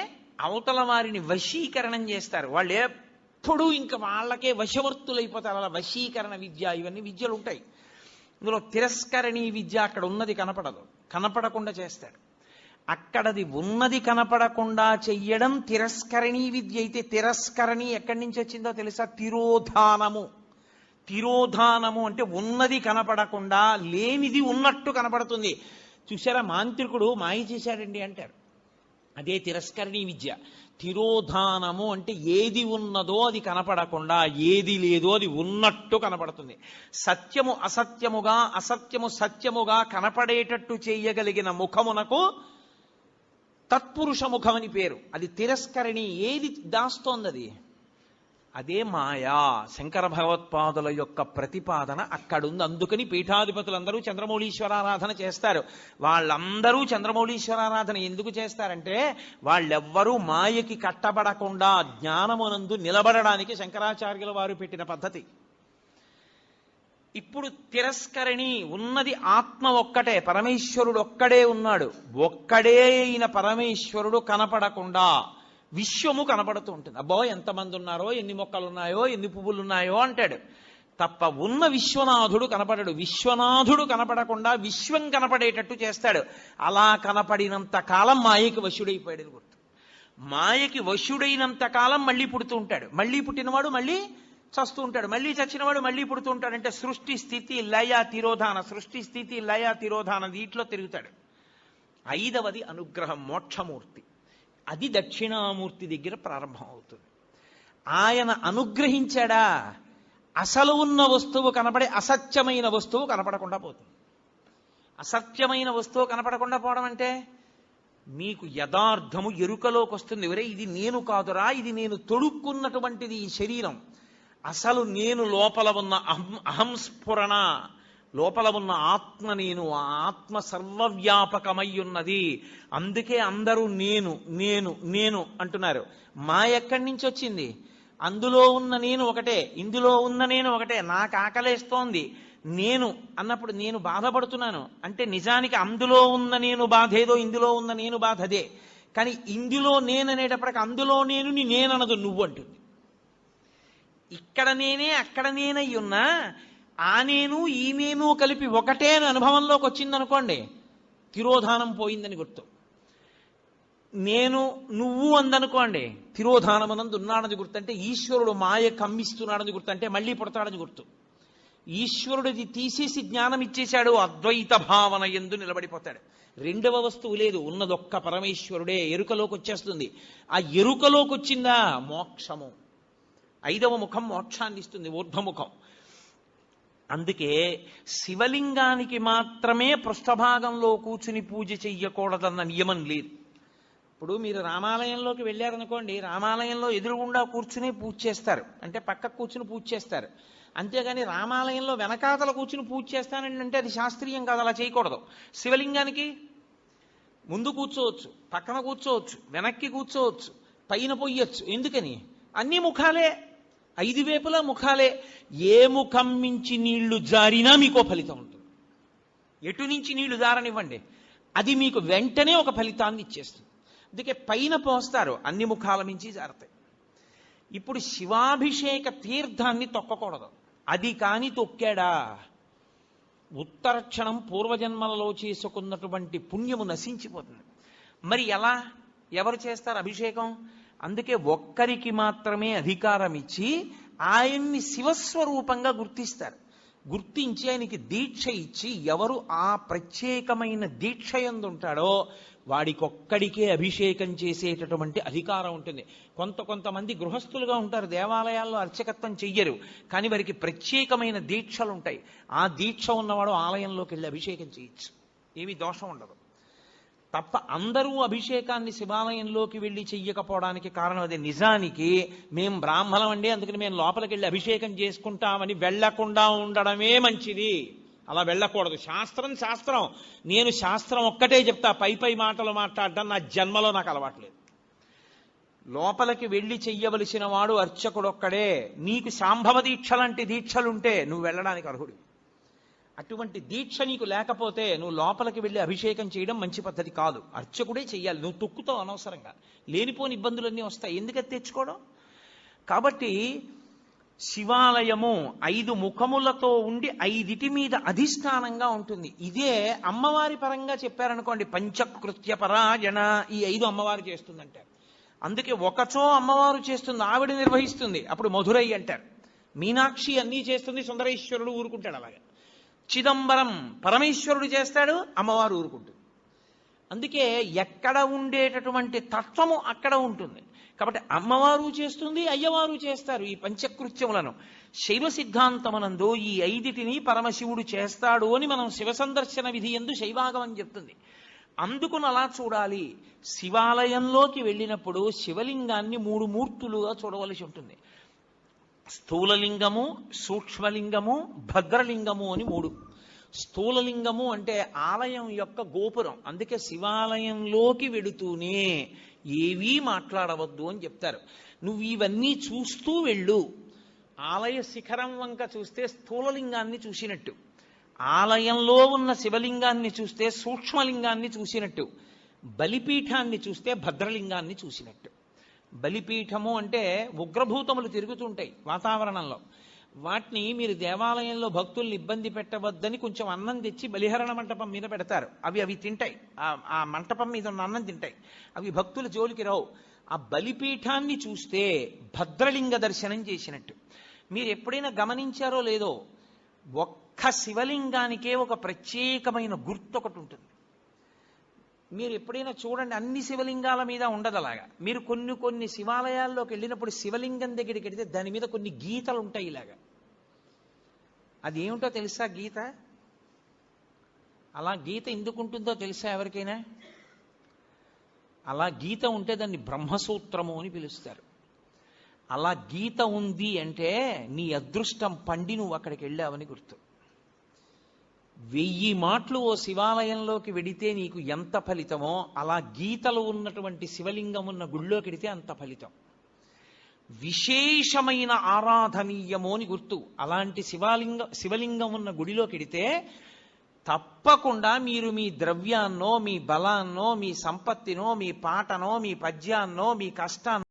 అవతల వారిని వశీకరణం చేస్తారు. వాళ్ళు ఎప్పుడూ ఇంకా వాళ్ళకే వశవర్తులైపోతారు. అలా వశీకరణ విద్య, ఇవన్నీ విద్యలు ఉంటాయి. ఇందులో తిరస్కరణీ విద్య అక్కడ ఉన్నది కనపడదు, కనపడకుండా చేస్తాడు. అక్కడది ఉన్నది కనపడకుండా చెయ్యడం తిరస్కరణీ విద్య అయితే, తిరస్కరణి ఎక్కడి నుంచి వచ్చిందో తెలుసా? తిరోధానము. తిరోధానము అంటే ఉన్నది కనపడకుండా లేనిది ఉన్నట్టు కనపడుతుంది. చూసారా, మాంత్రికుడు మాయ చేశాడండి అంటారు, అదే తిరస్కరణీ విద్య. తిరోధానము అంటే ఏది ఉన్నదో అది కనపడకుండా, ఏది లేదో అది ఉన్నట్టు కనపడుతుంది. సత్యము అసత్యముగా, అసత్యము సత్యముగా కనపడేటట్టు చేయగలిగిన ముఖమునకు తత్పురుష ముఖం అని పేరు. అది తిరస్కరణి. ఏది దాస్తోంది అది? అదే మాయా. శంకర భగవత్పాదుల యొక్క ప్రతిపాదన అక్కడుంది. అందుకని పీఠాధిపతులందరూ చంద్రమౌళీశ్వరారాధన చేస్తారు. వాళ్ళందరూ చంద్రమౌళీశ్వరారాధన ఎందుకు చేస్తారంటే వాళ్ళెవ్వరూ మాయకి కట్టబడకుండా జ్ఞానమునందు నిలబడడానికి శంకరాచార్యుల వారు పెట్టిన పద్ధతి. ఇప్పుడు తిరస్కరణి ఉన్నది ఆత్మ ఒక్కటే, పరమేశ్వరుడు ఒక్కడే ఉన్నాడు. ఒక్కడే అయిన పరమేశ్వరుడు కనపడకుండా విశ్వము కనపడుతూ ఉంటుంది. అబ్బో ఎంతమంది ఉన్నారో, ఎన్ని మొక్కలు ఉన్నాయో, ఎన్ని పువ్వులు ఉన్నాయో అంటాడు. తప్ప ఉన్న విశ్వనాథుడు కనపడడు. విశ్వనాథుడు కనపడకుండా విశ్వం కనపడేటట్టు చేస్తాడు. అలా కనపడినంత కాలం మాయకి వశుడైపోయాడు గుర్తు. మాయకి వశుడైనంత కాలం మళ్ళీ పుడుతూ ఉంటాడు. మళ్ళీ పుట్టినవాడు మళ్ళీ చస్తూ ఉంటాడు. మళ్ళీ చచ్చినవాడు మళ్ళీ పుడుతూ ఉంటాడు. అంటే సృష్టి స్థితి లయ తిరోధాన, సృష్టి స్థితి లయ తిరోధాన వీటిలో తిరుగుతాడు. 5వది అనుగ్రహం, మోక్షమూర్తి. అది దక్షిణామూర్తి దగ్గర ప్రారంభం అవుతుంది. ఆయన అనుగ్రహించాడా అసలు ఉన్న వస్తువు కనపడే అసత్యమైన వస్తువు కనపడకుండా పోతుంది. అసత్యమైన వస్తువు కనపడకుండా పోవడం అంటే మీకు యథార్థము ఎరుకలోకి వస్తుంది. ఎవరే ఇది నేను కాదురా, ఇది నేను తొడుక్కున్నటువంటిది ఈ శరీరం. అసలు నేను లోపల ఉన్న అహంస్ఫురణ, లోపల ఉన్న ఆత్మ నేను, ఆ ఆత్మ సర్వవ్యాపకమై ఉన్నది. అందుకే అందరూ నేను నేను నేను అంటున్నారు. మా ఎక్కడి నుంచి వచ్చింది? అందులో ఉన్న నేను ఒకటే, ఇందులో ఉన్న నేను ఒకటే. నాకు ఆకలేస్తోంది నేను అన్నప్పుడు నేను బాధపడుతున్నాను అంటే నిజానికి అందులో ఉన్న నేను బాధేదో, ఇందులో ఉన్న నేను బాధ అదే. కానీ ఇందులో నేను అనేటప్పటికి అందులో నేననదు, నువ్వు అంటుంది. ఇక్కడ నేనే అక్కడ నేనై ఉన్నా ఆ నేను ఈ నేను కలిపి ఒకటే అని అనుభవంలోకి వచ్చిందనుకోండి, తిరోధానం పోయిందని గుర్తు. నేను నువ్వు అందనుకోండి, తిరోధానమనందు ఉన్నాడని గుర్తు. అంటే ఈశ్వరుడు మాయ కమ్మిస్తున్నాడని గుర్తు. అంటే మళ్ళీ పుడతాడని గుర్తు. ఈశ్వరుడిది తీసేసి జ్ఞానం ఇచ్చేశాడు, అద్వైత భావన యందు నిలబడిపోతాడు. రెండవ వస్తువు లేదు, ఉన్నదొక్క పరమేశ్వరుడే. ఎరుకలోకి వచ్చేస్తుంది. ఆ ఎరుకలోకి వచ్చిందా మోక్షము. 5వ ముఖం మోక్షాన్ని ఇస్తుంది, ఊర్ధ్వముఖం. అందుకే శివలింగానికి మాత్రమే పృష్ఠభాగంలో కూర్చుని పూజ చెయ్యకూడదన్న నియమం లేదు. ఇప్పుడు మీరు రామాలయంలోకి వెళ్ళారనుకోండి, రామాలయంలో ఎదురుగుండా కూర్చుని పూజ చేస్తారు, అంటే పక్కకు కూర్చుని పూజ చేస్తారు. అంతేగాని రామాలయంలో వెనకాతల కూర్చుని పూజ చేస్తానండి అంటే అది శాస్త్రీయం కాదు, అలా చేయకూడదు. శివలింగానికి ముందు కూర్చోవచ్చు, పక్కన కూర్చోవచ్చు, వెనక్కి కూర్చోవచ్చు, పైన పొయ్యొచ్చు. ఎందుకని? అన్ని ముఖాలే, 5 వైపులా ముఖాలే. ఏ ముఖం మించి నీళ్లు జారినా మీకో ఫలితం ఉంటుంది. ఎటు నుంచి నీళ్లు జారనివ్వండి, అది మీకు వెంటనే ఒక ఫలితాన్ని ఇచ్చేస్తుంది. అందుకే పైన పోస్తారు, అన్ని ముఖాల మించి జారుతాయి. ఇప్పుడు శివాభిషేక తీర్థాన్ని తొక్కకూడదు. అది కాని తొక్కాడా ఉత్తరక్షణం పూర్వజన్మలలో చేసుకున్నటువంటి పుణ్యము నశించిపోతుంది. మరి ఎలా, ఎవరు చేస్తారు అభిషేకం? అందుకే ఒక్కరికి మాత్రమే అధికారం ఇచ్చి ఆయన్ని శివస్వరూపంగా గుర్తిస్తారు. గుర్తించి ఆయనకి దీక్ష ఇచ్చి ఎవరు ఆ ప్రత్యేకమైన దీక్ష యందు ఉంటాడో వాడికొక్కడికే అభిషేకం చేసేటటువంటి అధికారం ఉంటుంది. కొంతమంది గృహస్థులుగా ఉంటారు, దేవాలయాల్లో అర్చకత్వం చెయ్యరు, కానీ వారికి ప్రత్యేకమైన దీక్షలు ఉంటాయి. ఆ దీక్ష ఉన్నవాడు ఆలయంలోకి వెళ్ళి అభిషేకం చేయొచ్చు, ఏమీ దోషం ఉండదు. తప్ప అందరూ అభిషేకాన్ని శివాలయంలోకి వెళ్ళి చెయ్యకపోవడానికి కారణం అదే. నిజానికి మేం బ్రాహ్మణం అండి, అందుకని మేము లోపలికి వెళ్ళి అభిషేకం చేసుకుంటామని వెళ్లకుండా ఉండడమే మంచిది. అలా వెళ్ళకూడదు. శాస్త్రం శాస్త్రం. నేను శాస్త్రం ఒక్కటే చెప్తా, పై మాటలు మాట్లాడడం నా జన్మలో నాకు అలవాట్లేదు. లోపలికి వెళ్ళి చెయ్యవలసిన వాడు అర్చకుడొక్కడే. నీకు శాంభవ దీక్ష లాంటి దీక్షలుంటే నువ్వు వెళ్ళడానికి అర్హుడు. అటువంటి దీక్ష నీకు లేకపోతే నువ్వు లోపలికి వెళ్ళి అభిషేకం చేయడం మంచి పద్ధతి కాదు. అర్చకుడే చెయ్యాలి. నువ్వు తొక్కుతావు అనవసరంగా, లేనిపోని ఇబ్బందులన్నీ వస్తాయి. ఎందుకని తెచ్చుకోవడం? కాబట్టి శివాలయము 5 ముఖములతో ఉండి 5 మీద అధిష్టానంగా ఉంటుంది. ఇదే అమ్మవారి పరంగా చెప్పారనుకోండి, పంచకృత్య పరాయణ, ఈ 5 అమ్మవారు చేస్తుందంటారు. అందుకే ఒకచో అమ్మవారు చేస్తుంది, ఆవిడ నిర్వహిస్తుంది, అప్పుడు మధురై అంటారు. మీనాక్షి అన్నీ చేస్తుంది, సుందరేశ్వరుడు ఊరుకుంటాడు. అలాగే చిదంబరం పరమేశ్వరుడు చేస్తాడు, అమ్మవారు ఊరుకుంటుంది. అందుకే ఎక్కడ ఉండేటటువంటి తత్వము అక్కడ ఉంటుంది. కాబట్టి అమ్మవారు చేస్తుంది, అయ్యవారు చేస్తారు ఈ పంచకృత్యములను. శైవ సిద్ధాంతమనందు ఈ 5 పరమశివుడు చేస్తాడు అని మనం శివ సందర్శన విధి యందు శైవాగమని చెప్తుంది. అందుకుని అలా చూడాలి. శివాలయంలోకి వెళ్ళినప్పుడు శివలింగాన్ని 3 మూర్తులుగా చూడవలసి ఉంటుంది. స్థూలలింగము, సూక్ష్మలింగము, భద్రలింగము అని 3. స్థూలలింగము అంటే ఆలయం యొక్క గోపురం. అందుకే శివాలయంలోకి వెడుతూనే ఏవీ మాట్లాడవద్దు అని చెప్తారు. నువ్వు ఇవన్నీ చూస్తూ వెళ్ళు. ఆలయ శిఖరం వంక చూస్తే స్థూలలింగాన్ని చూసినట్టు, ఆలయంలో ఉన్న శివలింగాన్ని చూస్తే సూక్ష్మలింగాన్ని చూసినట్టు, బలిపీఠాన్ని చూస్తే భద్రలింగాన్ని చూసినట్టు. బలిపీఠము అంటే ఉగ్రభూతములు తిరుగుతుంటాయి వాతావరణంలో, వాటిని మీరు దేవాలయంలో భక్తుల్ని ఇబ్బంది పెట్టవద్దని కొంచెం అన్నం తెచ్చి బలిహరణ మంటపం మీద పెడతారు. అవి తింటాయి, ఆ మంటపం మీద ఉన్న అన్నం తింటాయి. అవి భక్తుల జోలికి రావు. ఆ బలిపీఠాన్ని చూస్తే భద్రలింగ దర్శనం చేసినట్టు. మీరు ఎప్పుడైనా గమనించారో లేదో, ఒక్క శివలింగానికే ఒక ప్రత్యేకమైన గుర్తు ఒకటి ఉంటుంది. మీరు ఎప్పుడైనా చూడండి, అన్ని శివలింగాల మీద ఉండదు అలాగా. మీరు కొన్ని శివాలయాల్లోకి వెళ్ళినప్పుడు శివలింగం దగ్గరికి వెళితే దాని మీద కొన్ని గీతలు ఉంటాయి ఇలాగా. అది ఏమిటో తెలుసా గీత? అలా గీత ఎందుకు ఉంటుందో తెలుసా ఎవరికైనా? అలా గీత ఉంటే దాన్ని బ్రహ్మసూత్రము అని పిలుస్తారు. అలా గీత ఉంది అంటే నీ అదృష్టం పండి నువ్వు అక్కడికి వెళ్ళావని గుర్తు. 1000 మాటలు ఓ శివాలయంలోకి వెడితే నీకు ఎంత ఫలితమో, అలా గీతలు ఉన్నటువంటి శివలింగం ఉన్న గుళ్ళోకి వెడితే అంత ఫలితం. విశేషమైన ఆరాధనీయమో అని గుర్తు. అలాంటి శివలింగం ఉన్న గుడిలోకి వెడితే తప్పకుండా మీరు మీ ద్రవ్యాన్నో, మీ బలాన్నో, మీ సంపత్తినో, మీ పాటనో, మీ పద్యాన్నో, మీ కష్టాన్నో